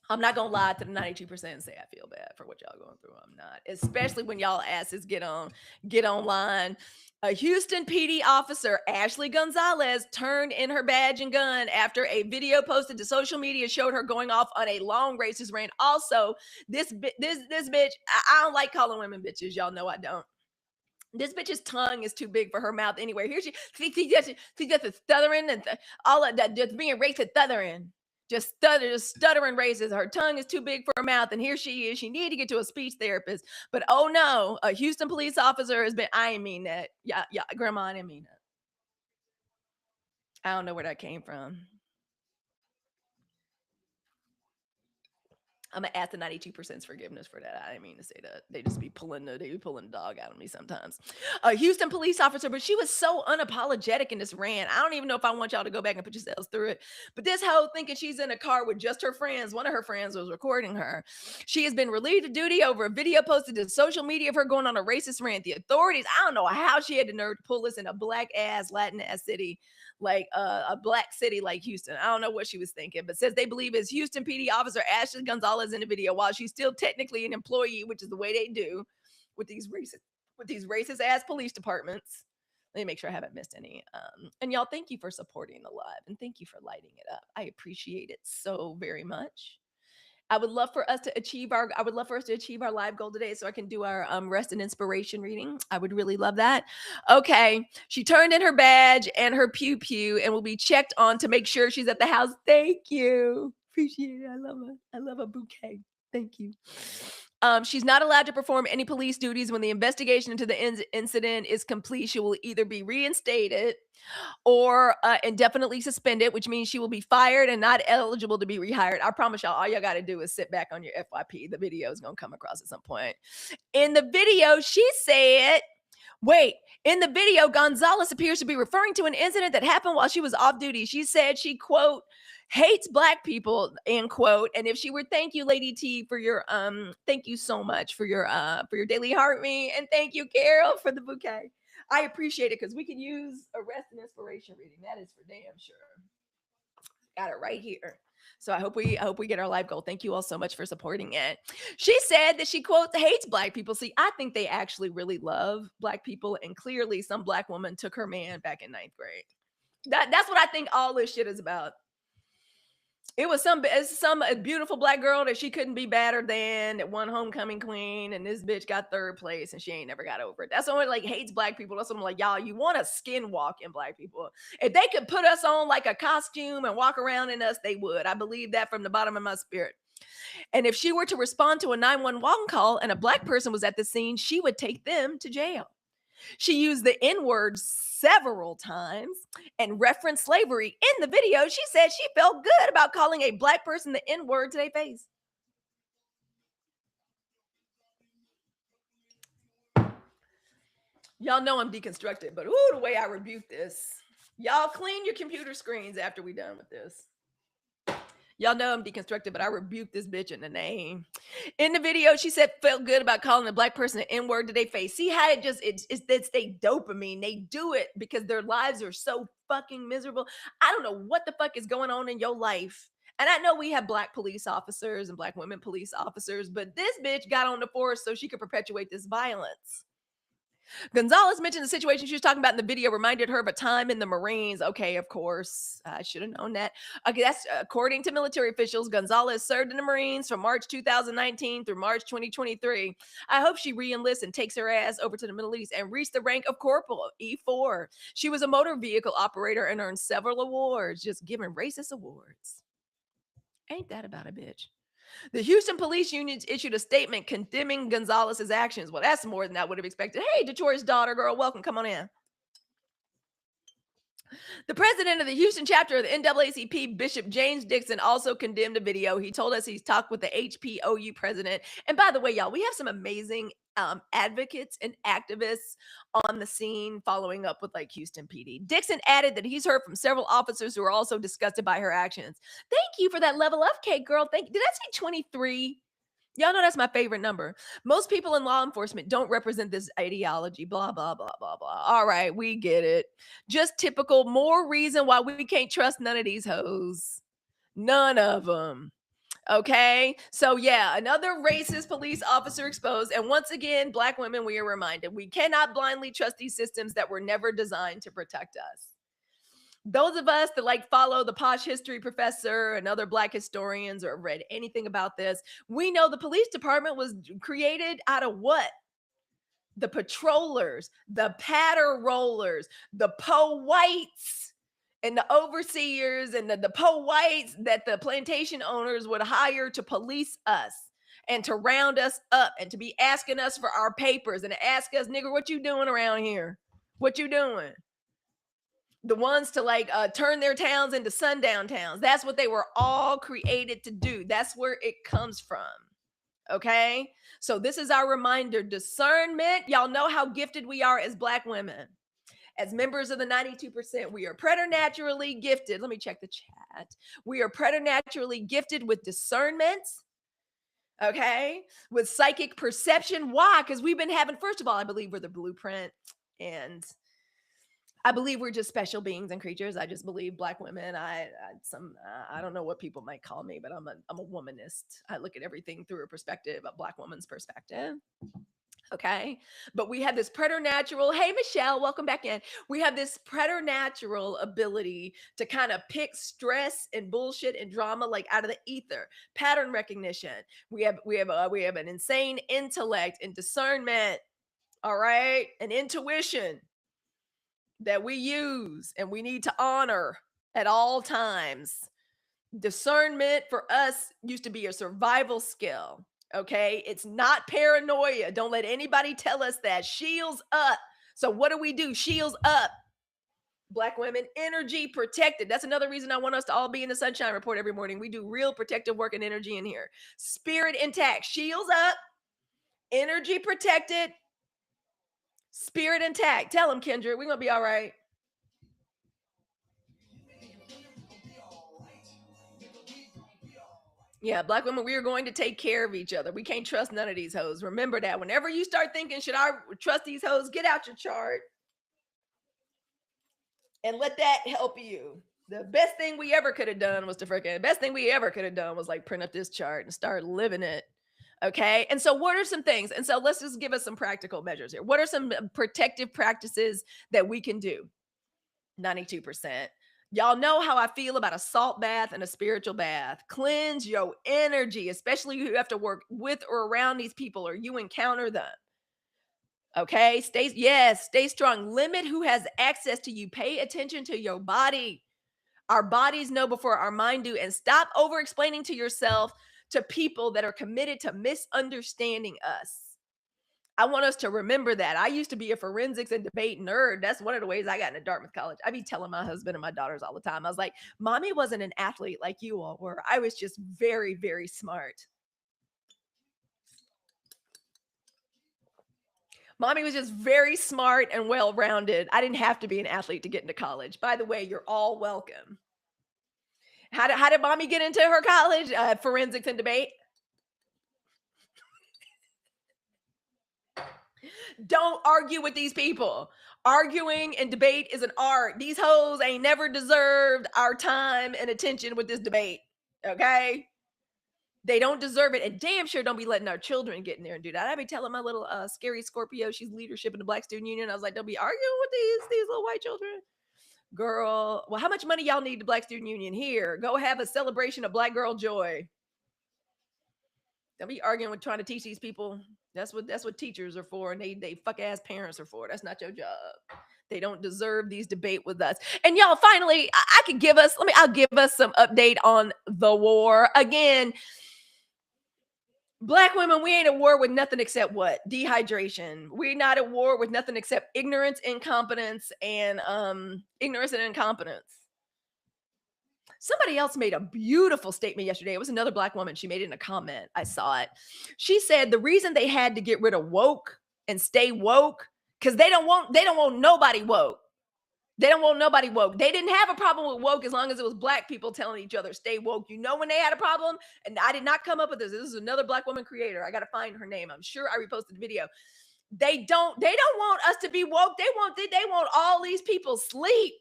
I'm not gonna lie to the 92% and say I feel bad for what y'all going through. I'm not, especially when y'all asses get online. A Houston PD officer, Ashley Gonzalez, turned in her badge and gun after a video posted to social media showed her going off on a long racist rant. Also, this bitch, I don't like calling women bitches. Y'all know I don't. This bitch's tongue is too big for her mouth anyway. Here she just stuttering and all of that, just being racist stuttering. Just stuttering raises. Her tongue is too big for her mouth. And here she is. She need to get to a speech therapist. But oh no, a Houston police officer has been, I ain't mean that. Yeah, grandma, I didn't mean that. I don't know where that came from. I'm gonna ask the 92%'s forgiveness for that. I didn't mean to say that. They be pulling the dog out of me sometimes. A Houston police officer, but she was so unapologetic in this rant. I don't even know if I want y'all to go back and put yourselves through it. But this hoe thinking she's in a car with just her friends. One of her friends was recording her. She has been relieved of duty over a video posted to social media of her going on a racist rant. The authorities, I don't know how she had the nerve to pull this in a black ass Latin ass city. Like a black city like Houston. I don't know what she was thinking, but says they believe it's Houston PD officer Ashley Gonzalez in the video, while she's still technically an employee, which is the way they do with these racist ass police departments. Let me make sure I haven't missed any. And y'all, thank you for supporting the live and thank you for lighting it up. I appreciate it so very much. I would love for us to achieve our live goal today so I can do our rest and inspiration reading. I would really love that. Okay. She turned in her badge and her pew and will be checked on to make sure she's at the house. Thank you. Appreciate it. I love a bouquet. Thank you. She's not allowed to perform any police duties when the investigation into the incident is complete. She will either be reinstated or indefinitely suspended, which means she will be fired and not eligible to be rehired. I promise y'all, all y'all got to do is sit back on your FYP. The video is going to come across at some point. In the video, she said, in the video, Gonzalez appears to be referring to an incident that happened while she was off duty. She said she, quote, hates black people, end quote. And if she were, thank you, Lady T, thank you so much for your daily heart me. And thank you, Carol, for the bouquet. I appreciate it because we can use a rest and inspiration reading. That is for damn sure. Got it right here. So I hope we get our live goal. Thank you all so much for supporting it. She said that she quote hates black people. See, I think they actually really love black people, and clearly some black woman took her man back in ninth grade. That's what I think all this shit is about. It was some beautiful black girl that she couldn't be better than, that won homecoming queen, and this bitch got third place and she ain't never got over it. That's someone like hates black people. That's someone like, y'all, you want to skin walk in black people. If they could put us on like a costume and walk around in us, they would. I believe that from the bottom of my spirit. And if she were to respond to a 911 call and a black person was at the scene, she would take them to jail. She used the N word several times and referenced slavery. In the video, she said she felt good about calling a black person the N word to their face. Y'all know I'm deconstructed, but ooh, the way I rebuke this. Y'all clean your computer screens after we done with this. Y'all know I'm deconstructed, but I rebuke this bitch in the name. In the video, she said felt good about calling a black person an N-word to their face. See how it's they dopamine. They do it because their lives are so fucking miserable. I don't know what the fuck is going on in your life. And I know we have black police officers and black women police officers, but this bitch got on the force so she could perpetuate this violence. Gonzalez mentioned the situation she was talking about in the video reminded her of a time in the Marines. Okay, of course. I should have known that. Okay, that's according to military officials. Gonzalez served in the Marines from March 2019 through March 2023. I hope she re-enlists and takes her ass over to the Middle East and reached the rank of corporal, E4. She was a motor vehicle operator and earned several awards, just giving racist awards. Ain't that about a bitch? The Houston Police Union issued a statement condemning Gonzalez's actions. Well, that's more than I would have expected. Hey, Detroit's daughter, girl, welcome. Come on in. The president of the Houston chapter of the NAACP, Bishop James Dixon, also condemned a video. He told us he's talked with the HPOU president. And by the way, y'all, we have some amazing advocates and activists on the scene following up with like Houston PD. Dixon added that he's heard from several officers who are also disgusted by her actions. Thank you for that level up, cake girl. Thank you. Did I say 23? Y'all know that's my favorite number. Most people in law enforcement don't represent this ideology, blah, blah, blah, blah, blah. All right, we get it. Just typical, more reason why we can't trust none of these hoes. None of them. Okay. So, yeah, another racist police officer exposed. And once again, black women, we are reminded we cannot blindly trust these systems that were never designed to protect us. Those of us that like follow the posh history professor and other black historians or read anything about this, we know the police department was created out of what? The patrollers, the patter rollers, the po whites, and the overseers and the po whites that the plantation owners would hire to police us and to round us up and to be asking us for our papers and to ask us, nigger, what you doing around here? What you doing? The ones to like turn their towns into sundown towns. That's what they were all created to do. That's where it comes from. Okay. So this is our reminder. Discernment. Y'all know how gifted we are as black women. As members of the 92%, we are preternaturally gifted. Let me check the chat. We are preternaturally gifted with discernment. Okay. With psychic perception. Why? Because we've been having, first of all, I believe we're the blueprint. And I believe we're just special beings and creatures. I just believe black women. I don't know what people might call me, but I'm a womanist. I look at everything through a perspective, a black woman's perspective. Okay. But we have this preternatural. Hey, Michelle, welcome back in. We have this preternatural ability to kind of pick stress and bullshit and drama like out of the ether. Pattern recognition. We have an insane intellect and discernment. All right. And intuition that we use and we need to honor at all times. Discernment for us used to be a survival skill. Okay. It's not paranoia. Don't let anybody tell us that. Shields up. So what do? Shields up. Black women, energy protected. That's another reason I want us to all be in the Sunshine Report every morning. We do real protective work and energy in here. Spirit intact. Shields up. Energy protected. Spirit intact. Tell them, Kendra, we're going to be all right. Yeah, black women, we are going to take care of each other. We can't trust none of these hoes. Remember that. Whenever you start thinking, should I trust these hoes? Get out your chart and let that help you. The best thing we ever could have done was to freaking, the best thing we ever could have done was like print up this chart and start living it. Okay. And so, what are some things? And so, let's just give us some practical measures here. What are some protective practices that we can do? 92%. Y'all know how I feel about a salt bath and a spiritual bath. Cleanse your energy, especially if you have to work with or around these people or you encounter them. Okay. Stay strong. Limit who has access to you. Pay attention to your body. Our bodies know before our mind do. And stop over explaining to yourself to people that are committed to misunderstanding us. I want us to remember that. I used to be a forensics and debate nerd. That's one of the ways I got into Dartmouth College. I be telling my husband and my daughters all the time. I was like, Mommy wasn't an athlete like you all were. I was just very, very smart. Mommy was just very smart and well rounded. I didn't have to be an athlete to get into college. By the way, you're all welcome. How did mommy get into her college? Forensics and debate. Don't argue with these people. Arguing and debate is an art. These hoes ain't never deserved our time and attention with this debate. Okay? They don't deserve it. And damn sure don't be letting our children get in there and do that. I be telling my little scary Scorpio, she's leadership in the Black Student Union. I was like, don't be arguing with these little white children. Girl, well, how much money y'all need the Black Student Union? Here, go have a celebration of Black girl joy. Don't be arguing with trying to teach these people. That's what teachers are for, and they fuck ass parents are for. That's not your job. They don't deserve these debate with us. And y'all, finally, I could give us. I'll give us some update on the war again. Black women, we ain't at war with nothing except what? Dehydration. We're not at war with nothing except ignorance, incompetence, and ignorance and incompetence. Somebody else made a beautiful statement yesterday. It was another black woman. She made it in a comment. I saw it. She said the reason they had to get rid of woke and stay woke because they don't want nobody woke. They don't want nobody woke. They didn't have a problem with woke as long as it was black people telling each other stay woke. You know when they had a problem, and I did not come up with this. This is another black woman creator. I got to find her name. I'm sure I reposted the video. They don't want us to be woke. They want all these people sleep,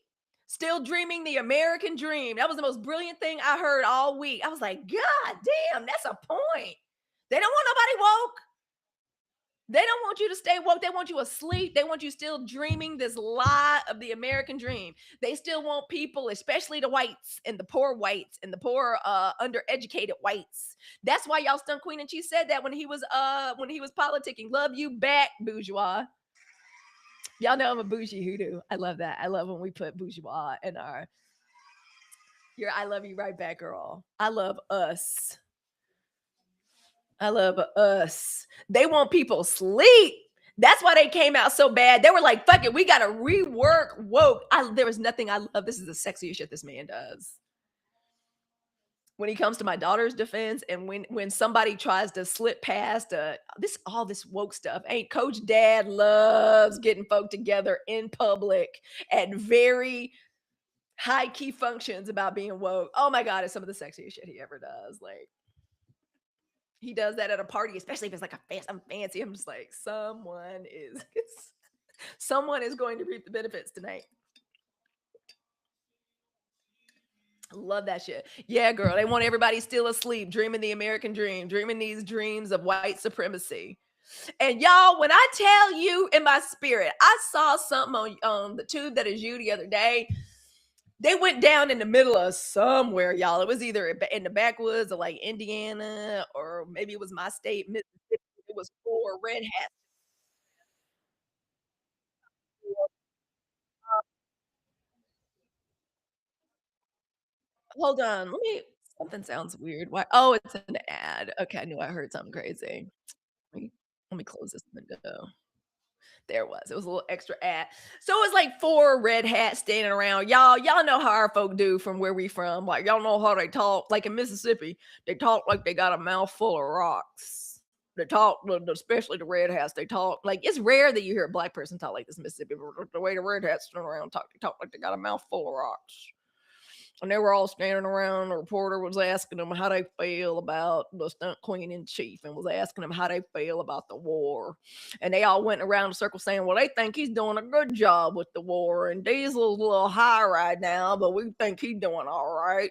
still dreaming the American dream. That was the most brilliant thing I heard all week. I was like, God damn, that's a point. They don't want nobody woke. They don't want you to stay woke. They want you asleep. They want you still dreaming this lie of the American dream. They still want people, especially the whites and the poor undereducated whites. That's why y'all stunned Queen and she said that when he was politicking. Love you back, bourgeois. Y'all know I'm a bougie hoodoo. I love that. I love when we put bourgeois in our your I love you right back, girl. I love us. I love us. They want people sleep. That's why they came out so bad. They were like, fuck it, we gotta rework woke. There was nothing I love. This is the sexiest shit this man does. When he comes to my daughter's defense, and when somebody tries to slip past this woke stuff, ain't Coach Dad loves getting folk together in public at very high key functions about being woke. Oh my god, it's some of the sexiest shit he ever does. Like he does that at a party, especially if it's like I'm fancy. I'm just like, someone is going to reap the benefits tonight. Love that shit. Yeah, girl. They want everybody still asleep, dreaming the American dream, dreaming these dreams of white supremacy. And y'all, when I tell you in my spirit, I saw something on the tube that is you the other day. They went down in the middle of somewhere, y'all. It was either in the backwoods of like Indiana, or maybe it was my state, Mississippi. It was 4 red hats. Hold on, let me. Something sounds weird. Why? Oh, it's an ad. Okay, I knew I heard something crazy. Let me close this window. There it was. It was a little extra ad. So it was like 4 red hats standing around. Y'all know how our folk do from where we from. Like y'all know how they talk. Like in Mississippi, they talk like they got a mouthful of rocks. They talk, especially the red hats. They talk like it's rare that you hear a black person talk like this in Mississippi. But the way the red hats turn around talk, they talk like they got a mouthful of rocks. And they were all standing around. The reporter was asking them how they feel about the stunt queen in chief and was asking them how they feel about the war. And they all went around the circle saying, well, they think he's doing a good job with the war. And Diesel's a little high right now, but we think he's doing all right.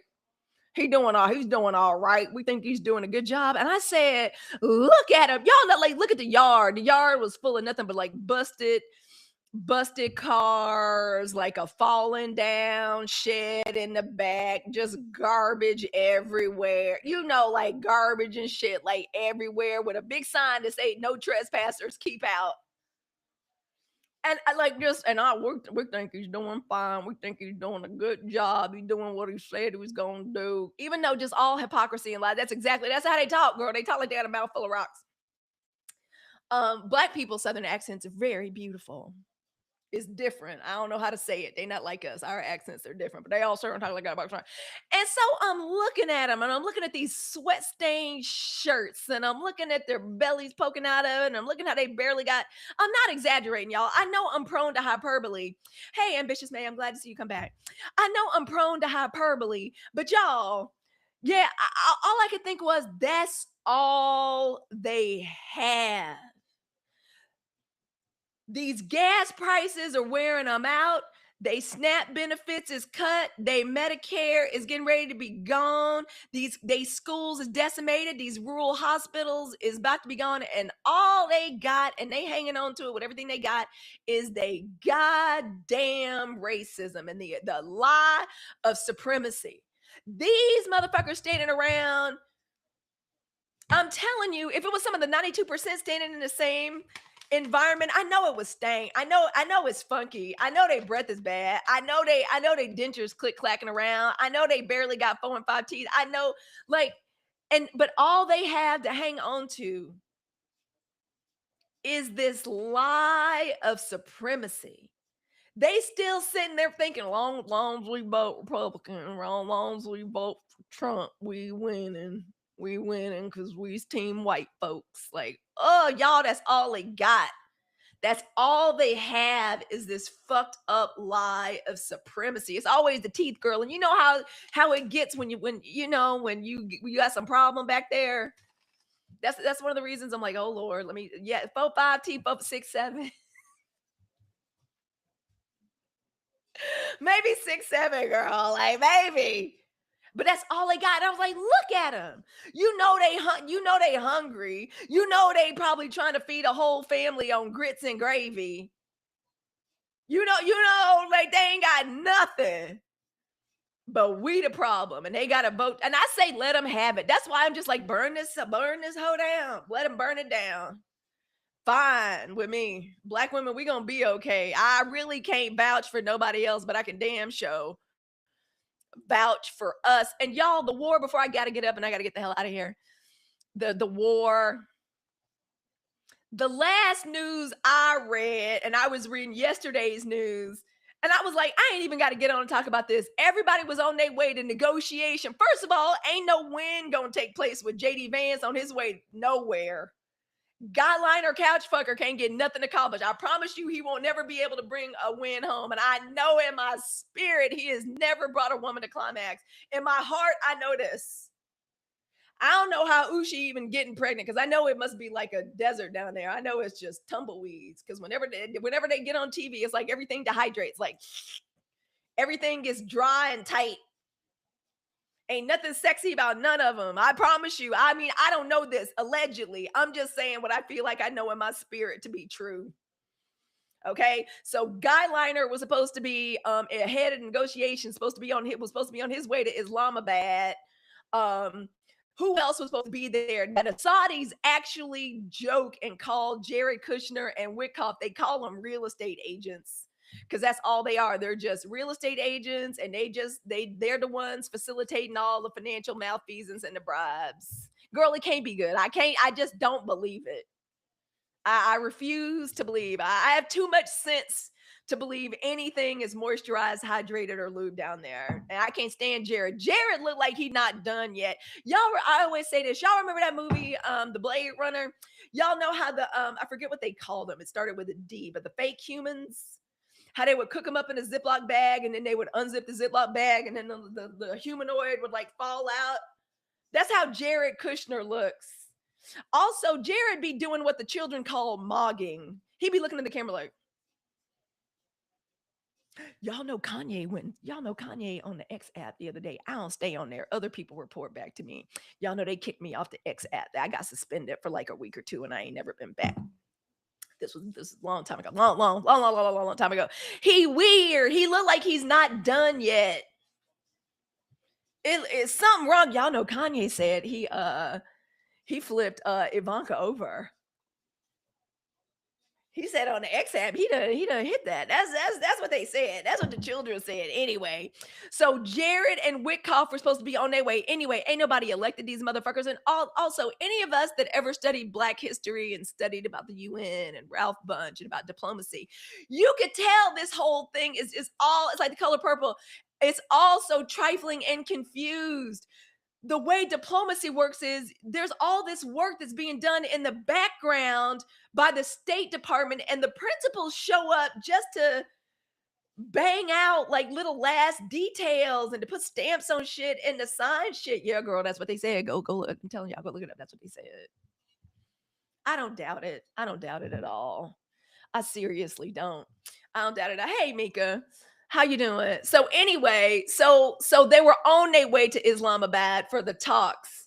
He's doing all right. We think he's doing a good job. And I said, look at him. Y'all know, like, look at the yard. The yard was full of nothing but like busted cars, like a fallen down shed in the back, just garbage everywhere. You know, like garbage and shit like everywhere with a big sign that say no trespassers, keep out. And I like just and I we think he's doing fine. We think he's doing a good job. He's doing what he said he was gonna do. Even though just all hypocrisy and lie. That's how they talk, girl. They talk like they got a mouth full of rocks. Black people, southern accents are very beautiful. It's different. I don't know how to say it. They not like us. Our accents are different, but they all certain talk like that about trying. And so I'm looking at them and I'm looking at these sweat stained shirts and I'm looking at their bellies poking out of it and I'm looking how they barely got. I'm not exaggerating, y'all. I know I'm prone to hyperbole. Hey, ambitious man, I'm glad to see you come back. I know I'm prone to hyperbole, but y'all, yeah, all I could think was that's all they have. These gas prices are wearing them out. They SNAP benefits is cut. They Medicare is getting ready to be gone. These schools is decimated. These rural hospitals is about to be gone. And all they got, and they hanging on to it with everything they got, is they goddamn racism and the lie of supremacy. These motherfuckers standing around. I'm telling you, if it was some of the 92% standing in the same environment, I know it was stank. I know it's funky. I know their breath is bad. I know they dentures click clacking around. I know they barely got 4 and 5 teeth. I know, like, but all they have to hang on to is this lie of supremacy. They still sitting there thinking, long as we vote Republican, long as we vote for Trump, we winning. We winning because we's team white folks. Like, oh, y'all, that's all they got. That's all they have is this fucked up lie of supremacy. It's always the teeth, girl. And you know how it gets when you got some problem back there. That's one of the reasons I'm like, oh Lord, 4, 5 teeth, 4, 6, 7. Maybe 6, 7, girl. Like, maybe. But that's all they got. And I was like, look at them. You know they hungry. You know they probably trying to feed a whole family on grits and gravy. Like they ain't got nothing. But we the problem. And they gotta vote. And I say let them have it. That's why I'm just like, burn this hoe down. Let them burn it down. Fine with me. Black women, we gonna be okay. I really can't vouch for nobody else, but I can damn show vouch for us. And y'all, the war, before I gotta get up and I gotta get the hell out of here. The war. The last news I read, and I was reading yesterday's news, and I was like, I ain't even got to get on and talk about this. Everybody was on their way to negotiation. First of all, ain't no win gonna take place with JD Vance on his way nowhere. Guyliner couch fucker can't get nothing accomplished. I promise you, he won't never be able to bring a win home. And I know in my spirit, he has never brought a woman to climax. In my heart, I know this. I don't know how Ushi even getting pregnant because I know it must be like a desert down there. I know it's just tumbleweeds because whenever they get on TV, it's like everything dehydrates. Like everything gets dry and tight. Ain't nothing sexy about none of them. I promise you. I mean, I don't know this allegedly. I'm just saying what I feel like I know in my spirit to be true. Okay, so Guyliner was supposed to be ahead of negotiations, was supposed to be on his way to Islamabad. Who else was supposed to be there? Now, the Saudis actually joke and call Jared Kushner and Witkoff, they call them real estate agents because that's all they are. They're just real estate agents, and they're the ones facilitating all the financial malfeasance and the bribes. Girl, it can't be good. I just don't believe it. I refuse to believe. I have too much sense to believe anything is moisturized, hydrated, or lubed down there. And I can't stand Jared. Jared looked like he's not done yet. I always say this. Y'all remember that movie, The Blade Runner? Y'all know how I forget what they called them. It started with a D, but the fake humans, How they would cook them up in a Ziploc bag and then they would unzip the Ziploc bag and then the humanoid would like fall out. That's how Jared Kushner looks. Also, Jared be doing what the children call mogging. He be looking in the camera like, y'all know Kanye on the X app the other day. I don't stay on there. Other people report back to me. Y'all know they kicked me off the X app. I got suspended for like a week or two and I ain't never been back. This was a long time ago. Long time ago. He weird. He look like he's not done yet. It's something wrong. Y'all know Kanye said he flipped Ivanka over. He said on the X app, he done hit that. That's what they said. That's what the children said anyway. So Jared and Witkoff were supposed to be on their way anyway. Ain't nobody elected these motherfuckers. And also, any of us that ever studied Black history and studied about the UN and Ralph Bunche and about diplomacy, you could tell this whole thing is all, it's like The Color Purple. It's all so trifling and confused. The way diplomacy works is there's all this work that's being done in the background by the State Department, and the principals show up just to bang out like little last details and to put stamps on shit and to sign shit. Yeah, girl, that's what they said. Go look. I'm telling y'all, go look it up. That's what they said. I don't doubt it. I don't doubt it at all. I seriously don't. I don't doubt it. Hey, Mika, how you doing? So anyway, so they were on their way to Islamabad for the talks.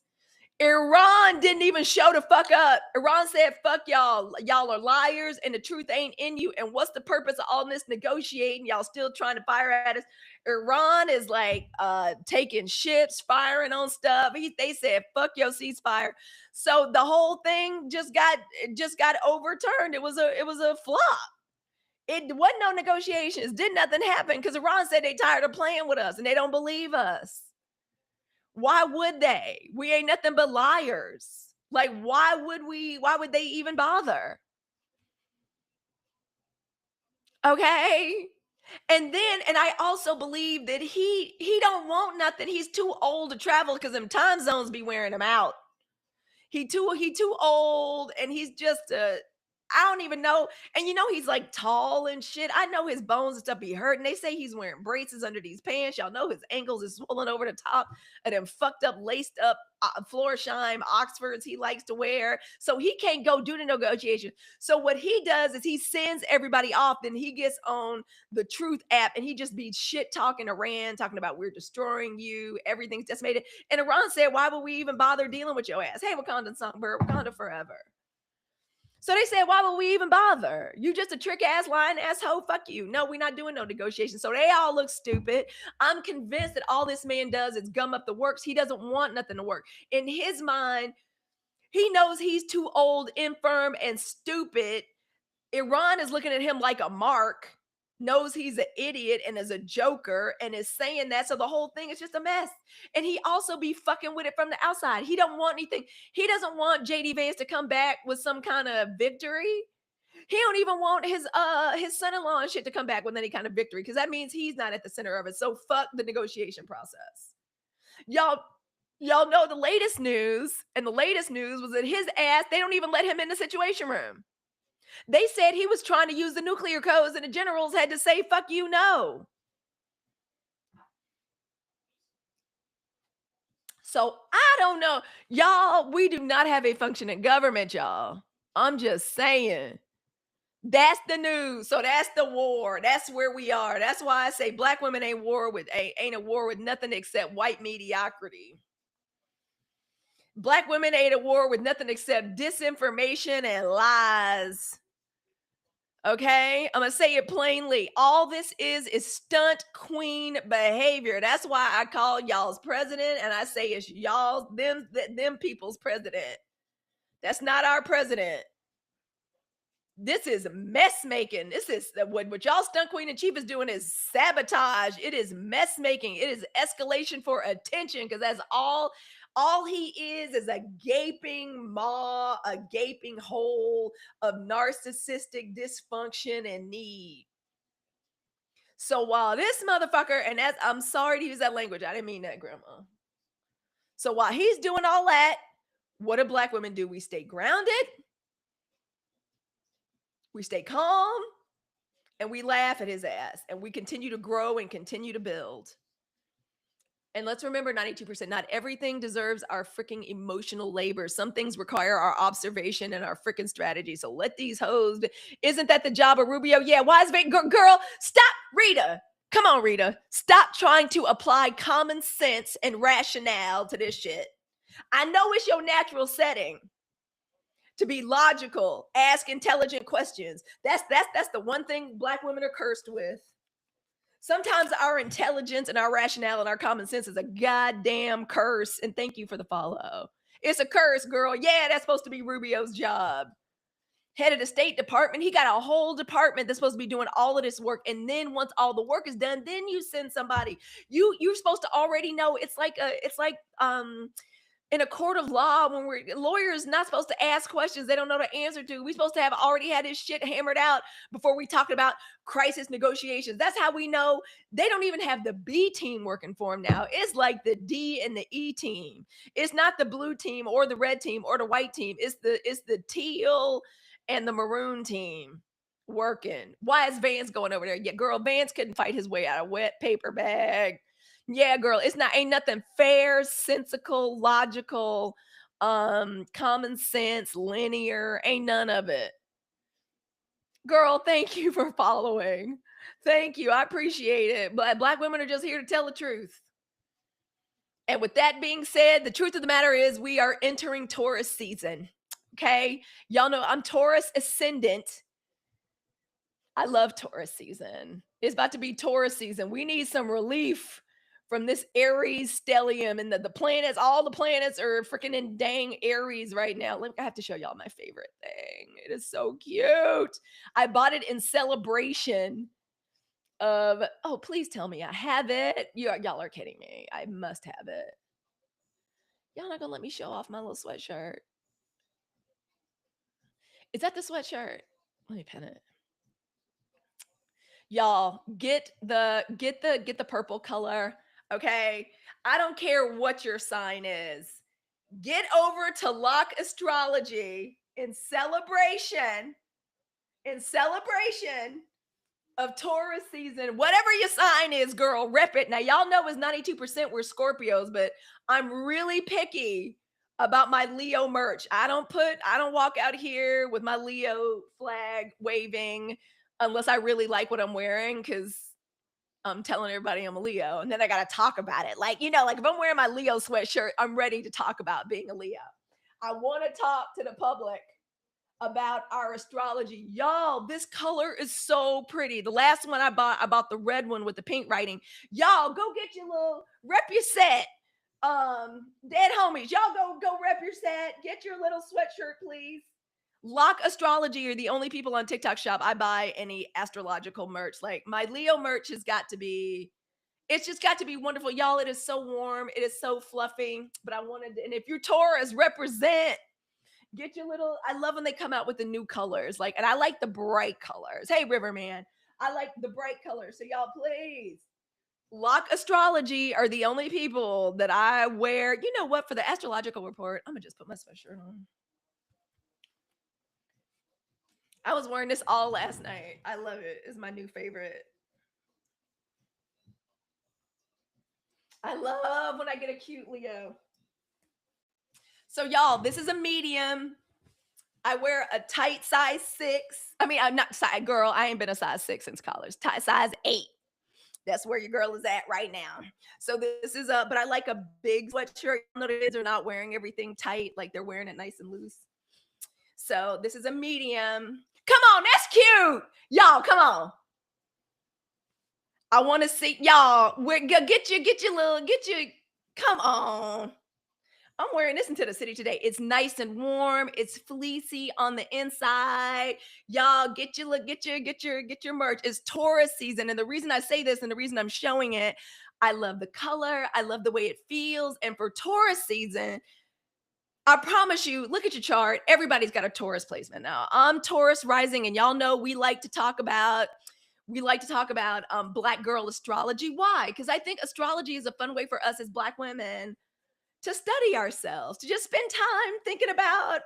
Iran didn't even show the fuck up. Iran said, fuck y'all. Y'all are liars and the truth ain't in you. And what's the purpose of all this negotiating? Y'all still trying to fire at us. Iran is like taking ships, firing on stuff. They said, fuck your ceasefire. So the whole thing just got overturned. It was a flop. It wasn't no negotiations. Did nothing happen because Iran said they tired of playing with us and they don't believe us. Why would they? We ain't nothing but liars. Like, why would they even bother? Okay. And I also believe that he don't want nothing. He's too old to travel because them time zones be wearing him out. He too old and he's just I don't even know. And he's like tall and shit. I know his bones and stuff be hurting. They say he's wearing braces under these pants. Y'all know his ankles is swollen over the top of them fucked up, laced up Florsheim Oxfords he likes to wear. So he can't go do the negotiation. So what he does is he sends everybody off. Then he gets on the Truth app and he just be shit talking Iran, talking about we're destroying you. Everything's decimated. And Iran said, why would we even bother dealing with your ass? Hey, Wakanda songbird, Wakanda forever. So they said, why would we even bother? You just a trick ass, lying asshole. Fuck you. No, we're not doing no negotiation. So they all look stupid. I'm convinced that all this man does is gum up the works. He doesn't want nothing to work. In his mind, he knows he's too old, infirm, and stupid. Iran is looking at him like a mark, knows he's an idiot and is a joker and is saying that. So the whole thing is just a mess. And he also be fucking with it from the outside. He don't want anything. He doesn't want JD Vance to come back with some kind of victory. He don't even want his son-in-law and shit to come back with any kind of victory because that means he's not at the center of it. So fuck the negotiation process. Y'all know the latest news, and the latest news was that his ass, they don't even let him in the Situation Room. They said he was trying to use the nuclear codes and the generals had to say, fuck you, no. So I don't know. Y'all, we do not have a functioning government, y'all. I'm just saying. That's the news. So that's the war. That's where we are. That's why I say black women ain't a war with nothing except white mediocrity. Black women ain't a war with nothing except disinformation and lies. Okay, I'm gonna say it plainly. All this is stunt queen behavior. That's why I call y'all's president, and I say it's y'all's them people's president. That's not our president. This is mess making. This is what y'all stunt queen and chief is doing is sabotage. It is mess making. It is escalation for attention because that's all he is a gaping maw, a gaping hole of narcissistic dysfunction and need. So while this motherfucker, and I'm sorry to use that language, I didn't mean that, grandma. So while he's doing all that, what do black women do? We stay grounded. We stay calm. and we laugh at his ass and we continue to grow and continue to build. And let's remember 92%, not everything deserves our freaking emotional labor. Some things require our observation and our freaking strategy. So let these hoes, isn't that the job of Rubio? Yeah, wise girl, stop, Rita. Come on, Rita. Stop trying to apply common sense and rationale to this shit. I know it's your natural setting to be logical, ask intelligent questions. That's the one thing Black women are cursed with. Sometimes our intelligence and our rationale and our common sense is a goddamn curse. And thank you for the follow. It's a curse, girl. Yeah, that's supposed to be Rubio's job. Head of the State Department. He got a whole department that's supposed to be doing all of this work. And then once all the work is done, then you send somebody. You're supposed to already know. It's like in a court of law, when we're lawyers not supposed to ask questions they don't know the answer to. We're supposed to have already had this shit hammered out before we talk about crisis negotiations. That's how we know they don't even have the B team working for them now. It's like the D and the E team. It's not the blue team or the red team or the white team. It's the teal and the maroon team working. Why is Vance going over there? Yeah, girl, Vance couldn't fight his way out of a wet paper bag. Yeah, girl, ain't nothing fair, sensical, logical, common sense, linear, ain't none of it. Girl, thank you for following. Thank you. I appreciate it. But Black women are just here to tell the truth. And with that being said, the truth of the matter is we are entering Taurus season. Okay? Y'all know I'm Taurus ascendant. I love Taurus season. It's about to be Taurus season. We need some relief from this Aries stellium, and the planets, all the planets are freaking in dang Aries right now. I have to show y'all my favorite thing. It is so cute. I bought it in celebration of, oh, please tell me I have it. Y'all are kidding me. I must have it. Y'all not gonna let me show off my little sweatshirt. Is that the sweatshirt? Let me pin it. Y'all get the purple color. Okay. I don't care what your sign is. Get over to Lock Astrology in celebration of Taurus season. Whatever your sign is, girl, rep it. Now, y'all know it's 92% we're Scorpios, but I'm really picky about my Leo merch. I don't walk out here with my Leo flag waving unless I really like what I'm wearing, because I'm telling everybody I'm a Leo, and then I got to talk about it. Like if I'm wearing my Leo sweatshirt, I'm ready to talk about being a Leo. I want to talk to the public about our astrology. Y'all, this color is so pretty. The last one I bought the red one with the pink writing. Y'all, go get your little rep your set. Dead homies, y'all go rep your set. Get your little sweatshirt, please. Lock Astrology are the only people on TikTok shop I buy any astrological merch. Like my Leo merch has got to be, it's just got to be wonderful. Y'all, it is so warm. It is so fluffy. But I wanted to, and if you're Taurus, represent. Get your little, I love when they come out with the new colors. And I like the bright colors. Hey, Riverman, I like the bright colors. So y'all, please. Lock Astrology are the only people that I wear. You know what? For the astrological report, I'm going to just put my sweatshirt on. I was wearing this all last night. I love it. It's my new favorite. I love when I get a cute Leo. So y'all, this is a medium. I wear a tight size 6. I mean, I'm not size girl. I ain't been a size 6 since college. Size 8. That's where your girl is at right now. So this is but I like a big sweatshirt. You know, the kids are not wearing everything tight. Like they're wearing it nice and loose. So this is a medium. Come on, that's cute. Y'all, come on. I want to see y'all. Get your, come on. I'm wearing this into the city today. It's nice and warm. It's fleecy on the inside. Y'all get your merch. It's Taurus season. And the reason I say this and the reason I'm showing it, I love the color. I love the way it feels. And for Taurus season, I promise you, look at your chart. Everybody's got a Taurus placement now. I'm Taurus rising, and y'all know we like to talk about Black girl astrology. Why? Because I think astrology is a fun way for us as Black women to study ourselves, to just spend time thinking about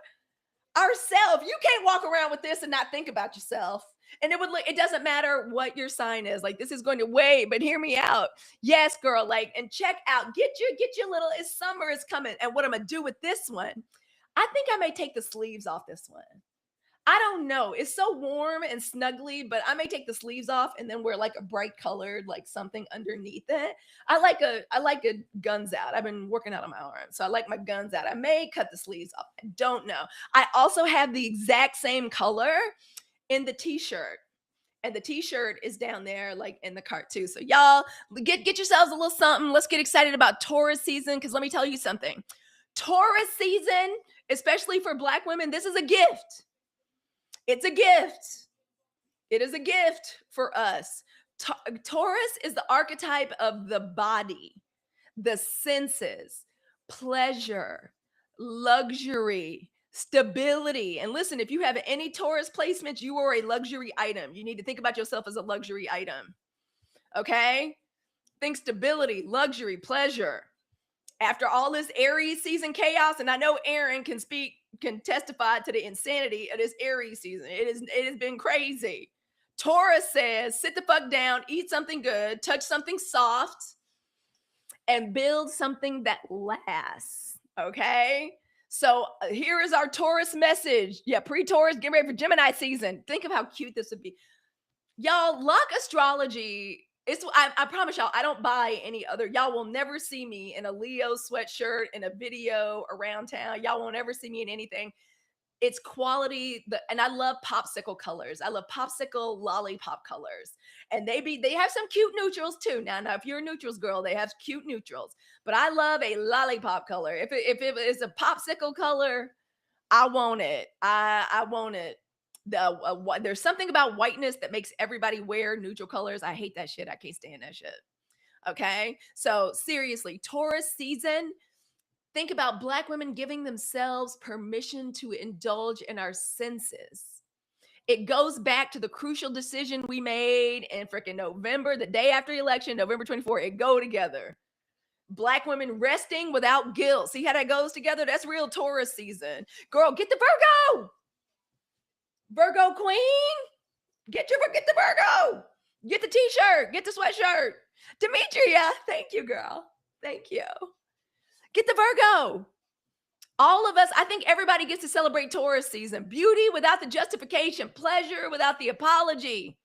ourselves. You can't walk around with this and not think about yourself. And it doesn't matter what your sign is. Like, this is going to wait, but hear me out. Yes, girl. Like, and check out, get your little, it's summer is coming. And what I'm gonna do with this one, I think I may take the sleeves off this one. I don't know. It's so warm and snuggly, but I may take the sleeves off and then wear like a bright colored, like something underneath it. I like a guns out. I've been working out on my arm. So I like my guns out. I may cut the sleeves off. I don't know. I also have the exact same color in the t-shirt. And the t-shirt is down there like in the cart too. So y'all get yourselves a little something. Let's get excited about Taurus season, because let me tell you something. Taurus season, especially for Black women, this is a gift. It's a gift. It is a gift for us. Taurus is the archetype of the body, the senses, pleasure, luxury, stability. And listen, if you have any Taurus placements, you are a luxury item. You need to think about yourself as a luxury item. Okay? Think stability, luxury, pleasure. After all this Aries season chaos, and I know Aaron can testify to the insanity of this Aries season. It has been crazy. Taurus says, sit the fuck down, eat something good, touch something soft, and build something that lasts. Okay? So here is our Taurus message. Yeah, pre-Taurus, get ready for Gemini season. Think of how cute this would be. Y'all, luck astrology. I promise y'all, I don't buy any other. Y'all will never see me in a Leo sweatshirt in a video around town. Y'all won't ever see me in anything. It's quality, and I love popsicle colors. I love popsicle lollipop colors. And they have some cute neutrals too. Now, if you're a neutrals girl, they have cute neutrals. But I love a lollipop color. If it is a popsicle color, I want it. I want it. There's something about whiteness that makes everybody wear neutral colors. I hate that shit. I can't stand that shit. Okay. So seriously, Taurus season, think about Black women giving themselves permission to indulge in our senses. It goes back to the crucial decision we made in freaking November, the day after the election, November 24th. It go together. Black women resting without guilt. See how that goes together? That's real Taurus season. Girl, get the Virgo. Virgo queen. Get the Virgo. Get the t-shirt. Get the sweatshirt. Demetria, thank you, girl. Thank you. Get the Virgo. All of us, I think everybody gets to celebrate Taurus season. Beauty without the justification, pleasure without the apology.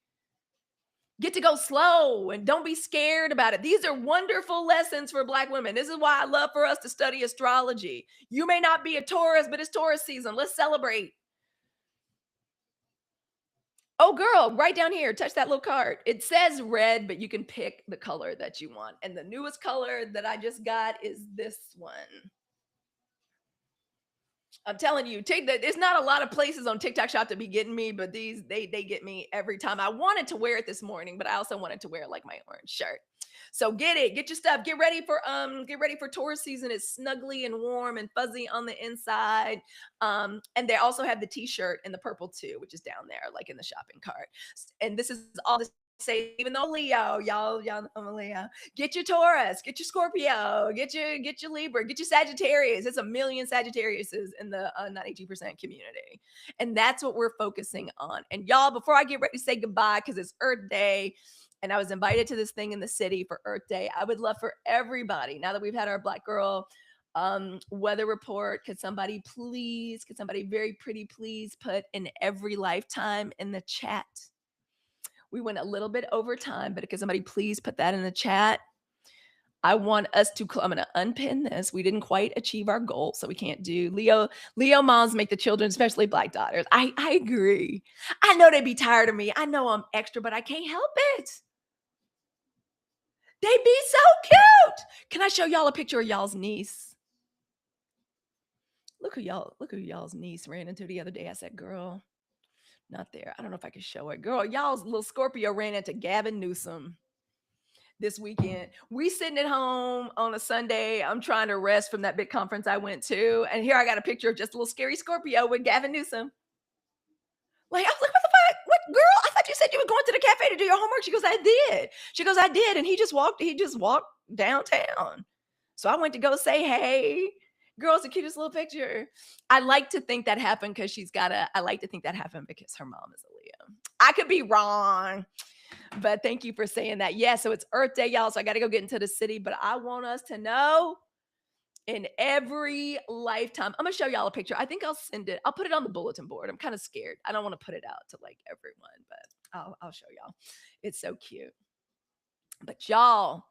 Get to go slow and don't be scared about it. These are wonderful lessons for Black women. This is why I love for us to study astrology. You may not be a Taurus, but it's Taurus season. Let's celebrate. Oh, girl, right down here, touch that little card. It says red, but you can pick the color that you want. And the newest color that I just got is this one. I'm telling you, there's not a lot of places on TikTok Shop to be getting me, but these they get me every time. I wanted to wear it this morning, but I also wanted to wear like my orange shirt. So get your stuff. Get ready for Taurus season. It's snuggly and warm and fuzzy on the inside. And they also have the t-shirt in the purple too, which is down there, like in the shopping cart. And this is all the same, even though Leo, y'all know I'm a Leo. Get your Taurus, get your Scorpio, get your Libra, get your Sagittarius. It's a million Sagittariuses in the 92% community. And that's what we're focusing on. And y'all, before I get ready to say goodbye, because it's Earth Day, and I was invited to this thing in the city for Earth Day, I would love for everybody, now that we've had our Black girl weather report, could somebody very pretty please put in every lifetime in the chat? We went a little bit over time, but could somebody please put that in the chat? I want us to, I'm going to unpin this. We didn't quite achieve our goal, so we can't do Leo moms make the children, especially Black daughters. I agree. I know they'd be tired of me. I know I'm extra, but I can't help it. They'd be so cute. Can I show y'all a picture of y'all's niece? Look who y'all's niece ran into the other day. I said, girl, not there. I don't know if I can show it. Girl, y'all's little Scorpio ran into Gavin Newsom this weekend. We sitting at home on a Sunday. I'm trying to rest from that big conference I went to. And here I got a picture of just a little scary Scorpio with Gavin Newsom. Like, I was like, what the fuck? What, girl? I thought you said you were going to the cafe to do your homework. She goes, I did. She goes, I did. And he just walked downtown. So I went to go say, hey. Girl, it's the cutest little picture. I like to think that happened because I like to think that happened because her mom is a Leo. I could be wrong, but thank you for saying that. Yeah, so it's Earth Day, y'all. So I got to go get into the city, but I want us to know in every lifetime. I'm gonna show y'all a picture. I think I'll send it. I'll put it on the bulletin board. I'm kind of scared. I don't want to put it out to like everyone, but I'll show y'all. It's so cute. But y'all,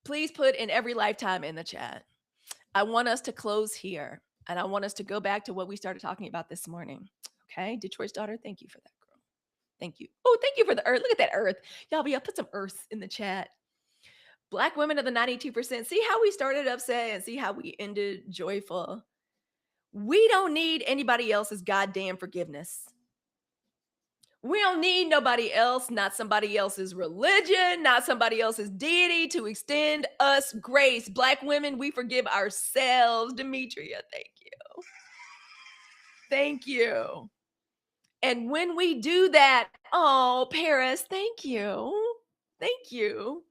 please put in every lifetime in the chat. I want us to close here, and I want us to go back to what we started talking about this morning. Okay, Detroit's daughter, thank you for that, girl. Thank you. Oh, thank you for the earth. Look at that earth. Y'all, yeah, put some earth in the chat. Black women are the 92%. See how we started upset and see how we ended joyful. We don't need anybody else's goddamn forgiveness. We don't need nobody else, not somebody else's religion, not somebody else's deity to extend us grace. Black women, we forgive ourselves. Demetria, thank you. Thank you. And when we do that, oh, Paris, thank you. Thank you.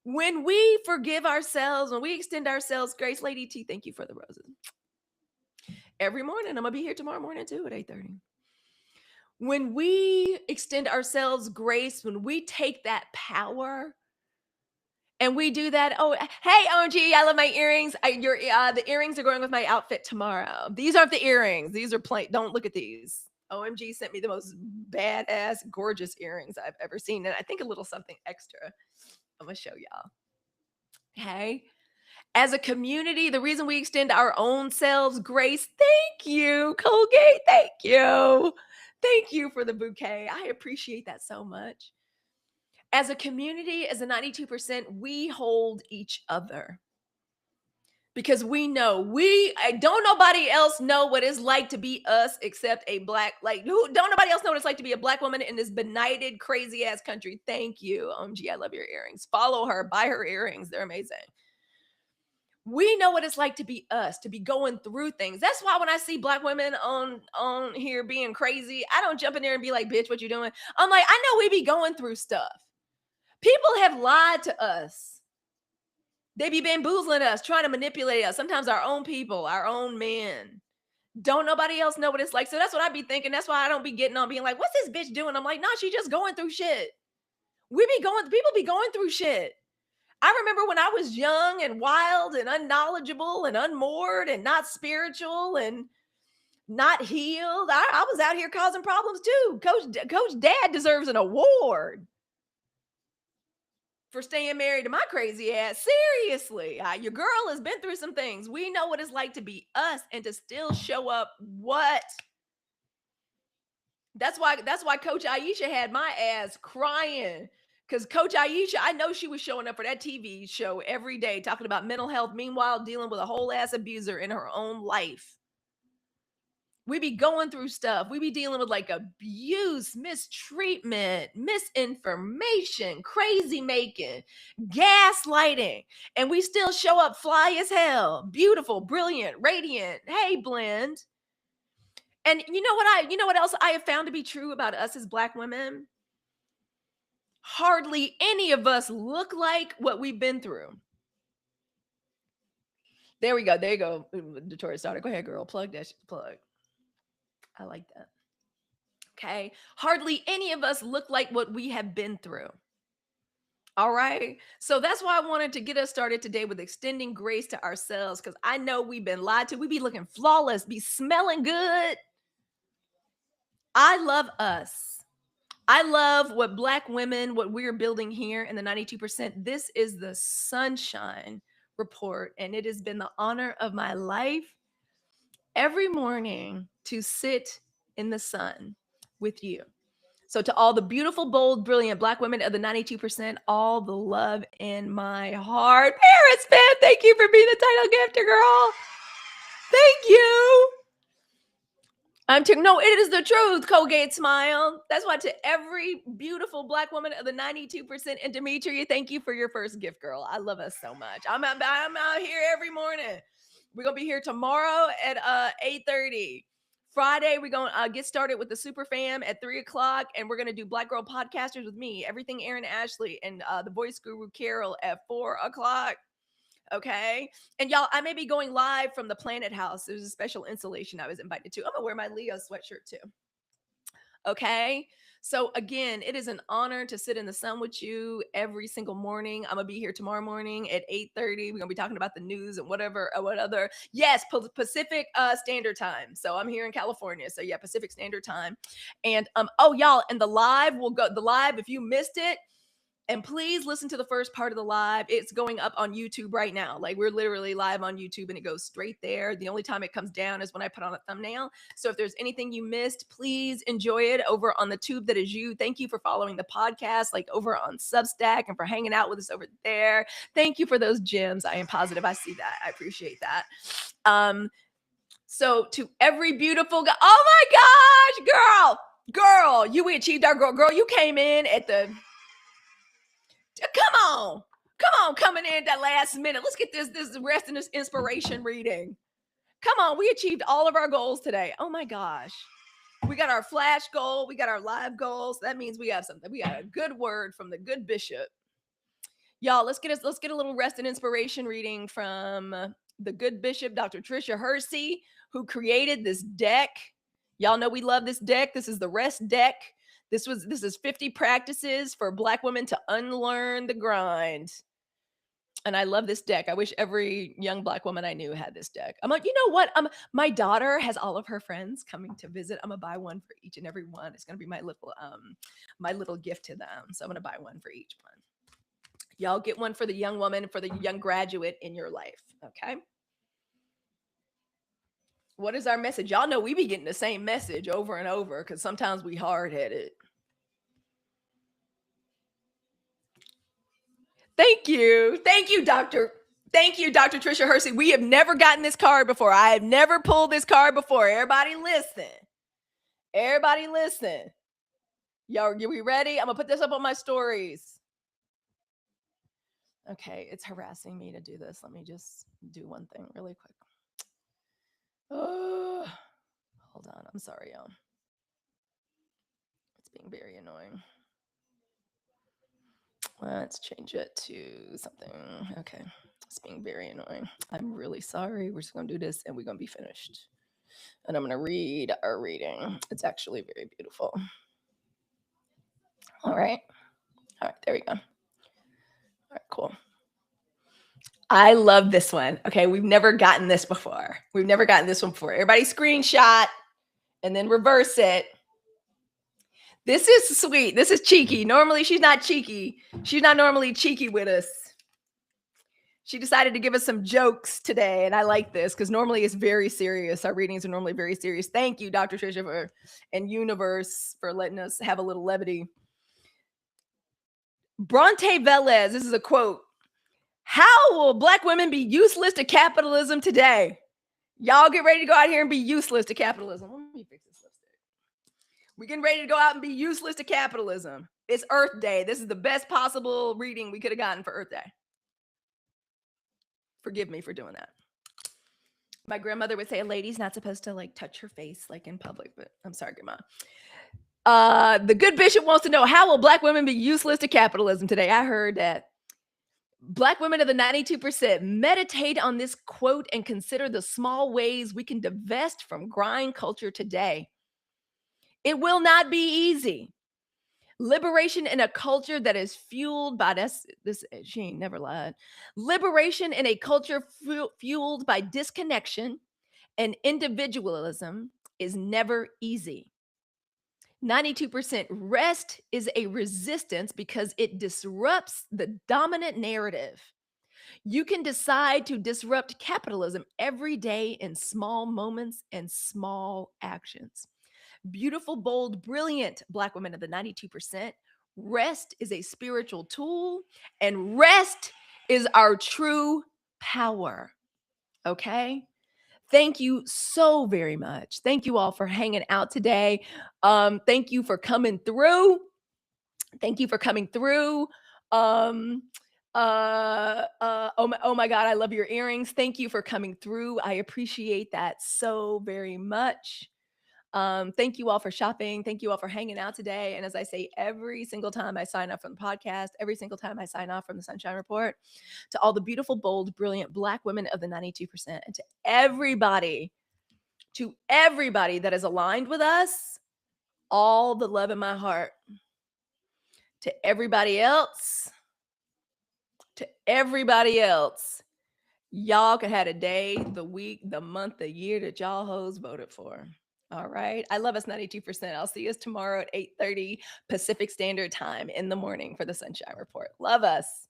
When we forgive ourselves, when we extend ourselves grace, Lady T, thank you for the roses. Every morning, I'm going to be here tomorrow morning too at 8:30. When we extend ourselves grace, when we take that power and we do that, oh, hey, OMG, I love my earrings. The earrings are going with my outfit tomorrow. These aren't the earrings. These are plain. Don't look at these. OMG sent me the most badass, gorgeous earrings I've ever seen. And I think a little something extra. I'm going to show y'all. Okay. As a community, the reason we extend our own selves grace, thank you, Colgate. Thank you. Thank you for the bouquet. I appreciate that so much. As a community, as a 92%, we hold each other because we know don't nobody else know what it's like to be us except a black, don't nobody else know what it's like to be a black woman in this benighted, crazy ass country. Thank you. OMG, I love your earrings. Follow her, buy her earrings. They're amazing. We know what it's like to be us, to be going through things. That's why when I see black women on here being crazy, I don't jump in there and be like, bitch, what you doing? I'm like, I know we be going through stuff. People have lied to us. They be bamboozling us, trying to manipulate us. Sometimes our own people, our own men. Don't nobody else know what it's like. So that's what I be thinking. That's why I don't be getting on being like, what's this bitch doing? I'm like, nah, she just going through shit. People be going through shit. I remember when I was young and wild and unknowledgeable and unmoored and not spiritual and not healed. I was out here causing problems too. Coach Dad deserves an award for staying married to my crazy ass. Seriously, your girl has been through some things. We know what it's like to be us and to still show up. What? That's why Coach Aisha had my ass crying. Because Coach Aisha, I know she was showing up for that TV show every day talking about mental health, meanwhile dealing with a whole ass abuser in her own life. We be going through stuff. We be dealing with like abuse, mistreatment, misinformation, crazy making, gaslighting, and we still show up fly as hell, beautiful, brilliant, radiant. Hey, Blend. And you know what else I have found to be true about us as black women? Hardly any of us look like what we've been through. There we go. There you go. Detroit started. Go ahead, girl. Plug that plug. I like that. Okay. Hardly any of us look like what we have been through. All right. So that's why I wanted to get us started today with extending grace to ourselves, because I know we've been lied to. We be looking flawless, be smelling good. I love us. I love what black women, what we're building here in the 92%. This is the Sunshine Report, and it has been the honor of my life every morning to sit in the sun with you. So to all the beautiful, bold, brilliant black women of the 92%, all the love in my heart. Paris, man, thank you for being the title gifter, girl. Thank you. No, it is the truth. Colgate smile. That's why to every beautiful black woman of the 92%, and Demetria, thank you for your first gift, girl. I love us so much. I'm out here every morning. We're gonna be here tomorrow at 8:30. Friday, we're gonna get started with the Super Fam at 3:00, and we're gonna do Black Girl Podcasters with me, everything Aaron Ashley, and the voice guru Carol at 4:00. Okay. And y'all, I may be going live from the Planet House. There's a special installation I was invited to. I'm gonna wear my Leo sweatshirt too. Okay. So again, it is an honor to sit in the sun with you every single morning. I'm gonna be here tomorrow morning at 8:30. We're gonna be talking about the news and whatever, what other. Yes, Pacific Standard Time. So I'm here in California. So yeah, Pacific Standard Time. And oh y'all, and the live will go. The live, if you missed it, and please listen to the first part of the live. It's going up on YouTube right now. Like we're literally live on YouTube and it goes straight there. The only time it comes down is when I put on a thumbnail. So if there's anything you missed, please enjoy it over on the tube that is you. Thank you for following the podcast, like over on Substack, and for hanging out with us over there. Thank you for those gems. I am positive I see that. I appreciate that. So to every beautiful guy, oh my gosh, girl, we achieved our goal. Girl, you came in at the Come on, coming in that last minute. Let's get this rest and this inspiration reading. Come on, we achieved all of our goals today. Oh my gosh. We got our flash goal, we got our live goals. That means we have something. We got a good word from the good bishop. Y'all, let's get a little rest and inspiration reading from the good bishop, Dr. Tricia Hersey, who created this deck. Y'all know we love this deck. This is the rest deck. This is 50 practices for Black women to unlearn the grind. And I love this deck. I wish every young Black woman I knew had this deck. I'm like, you know what? My daughter has all of her friends coming to visit. I'm gonna buy one for each and every one. It's gonna be my little gift to them. So I'm gonna buy one for each one. Y'all get one for the young woman, for the young graduate in your life. Okay. What is our message? Y'all know we be getting the same message over and over because sometimes we hard-headed. Thank you. Thank you, Dr. Tricia Hersey. We have never gotten this card before. I have never pulled this card before. Everybody listen. Y'all, are we ready? I'm going to put this up on my stories. Okay, it's harassing me to do this. Let me just do one thing really quick. Oh, hold on. I'm sorry, y'all. It's being very annoying. Let's change it to something. Okay, it's being very annoying. I'm really sorry. We're just going to do this and we're going to be finished. And I'm going to read our reading. It's actually very beautiful. All right, there we go. All right, cool. I love this one. Okay, we've never gotten this before. Everybody screenshot and then reverse it. This is sweet. This is cheeky. Normally, she's not cheeky. She's not normally cheeky with us. She decided to give us some jokes today, and I like this because normally it's very serious. Our readings are normally very serious. Thank you, Dr. Tricia and Universe, for letting us have a little levity. Bronte Velez, this is a quote. How will Black women be useless to capitalism today? Y'all get ready to go out here and be useless to capitalism. Let me fix this lipstick. We're getting ready to go out and be useless to capitalism. It's Earth Day. This is the best possible reading we could have gotten for Earth Day. Forgive me for doing that. My grandmother would say a lady's not supposed to like touch her face like in public, but I'm sorry, Grandma. The good bishop wants to know, how will Black women be useless to capitalism today? I heard that. Black women of the 92%, meditate on this quote and consider the small ways we can divest from grind culture today. It will not be easy. Liberation in a culture that is fueled by this she ain't never lied. Liberation in a culture fueled by disconnection and individualism is never easy. 92% rest is a resistance because it disrupts the dominant narrative. You can decide to disrupt capitalism every day in small moments and small actions. Beautiful, bold, brilliant Black women of the 92%. Rest is a spiritual tool, and rest is our true power. Okay? Thank you so very much. Thank you all for hanging out today. Thank you for coming through. Oh my God, I love your earrings. Thank you for coming through. I appreciate that so very much. Thank you all for shopping. Thank you all for hanging out today. And as I say, every single time I sign up from the podcast, every single time I sign off from the Sunshine Report, to all the beautiful, bold, brilliant Black women of the 92%, and to everybody that is aligned with us, all the love in my heart. To everybody else, y'all could have a day, the week, the month, the year that y'all hoes voted for. All right. I love us 92%. I'll see us tomorrow at 8:30 Pacific Standard Time in the morning for the Sunshine Report. Love us.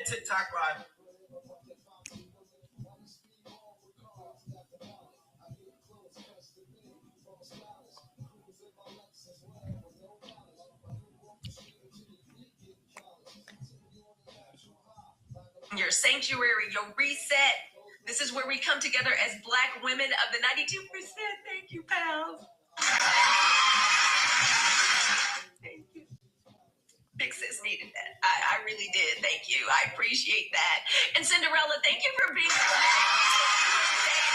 TikTok live. Your sanctuary, your reset. This is where we come together as Black women of the 92%. Thank you, pals. Thank you. Big sis needed that. I really did. Thank you. I appreciate that. And Cinderella, thank you for being here.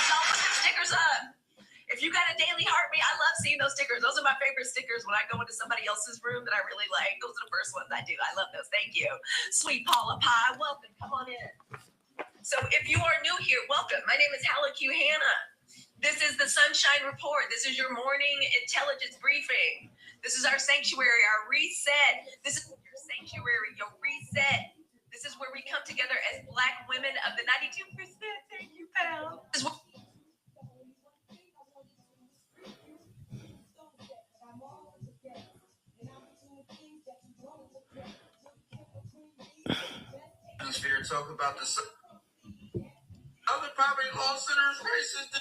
Y'all put the stickers up. If you got a daily heartbeat, I love seeing those stickers. Those are my favorite stickers when I go into somebody else's room that I really like. Those are the first ones I do. I love those. Thank you. Sweet Paula Pie, welcome. Come on in. So if you are new here, welcome. My name is Halicue Hannah. This is the Sunshine Report. This is your morning intelligence briefing. This is our sanctuary, our reset. This is your sanctuary, your reset. This is where we come together as Black women of the 92%. Thank you, pal. Atmosphere talk about the other poverty law centers, racist.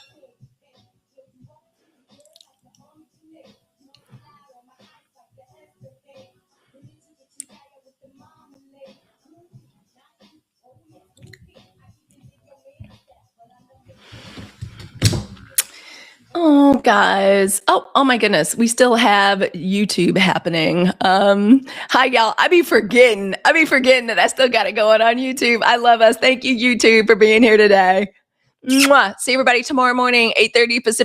Oh, guys. Oh my goodness. We still have YouTube happening. Hi, y'all. I be forgetting that I still got it going on YouTube. I love us. Thank you, YouTube, for being here today. Mwah. See everybody tomorrow morning, 8:30 Pacific.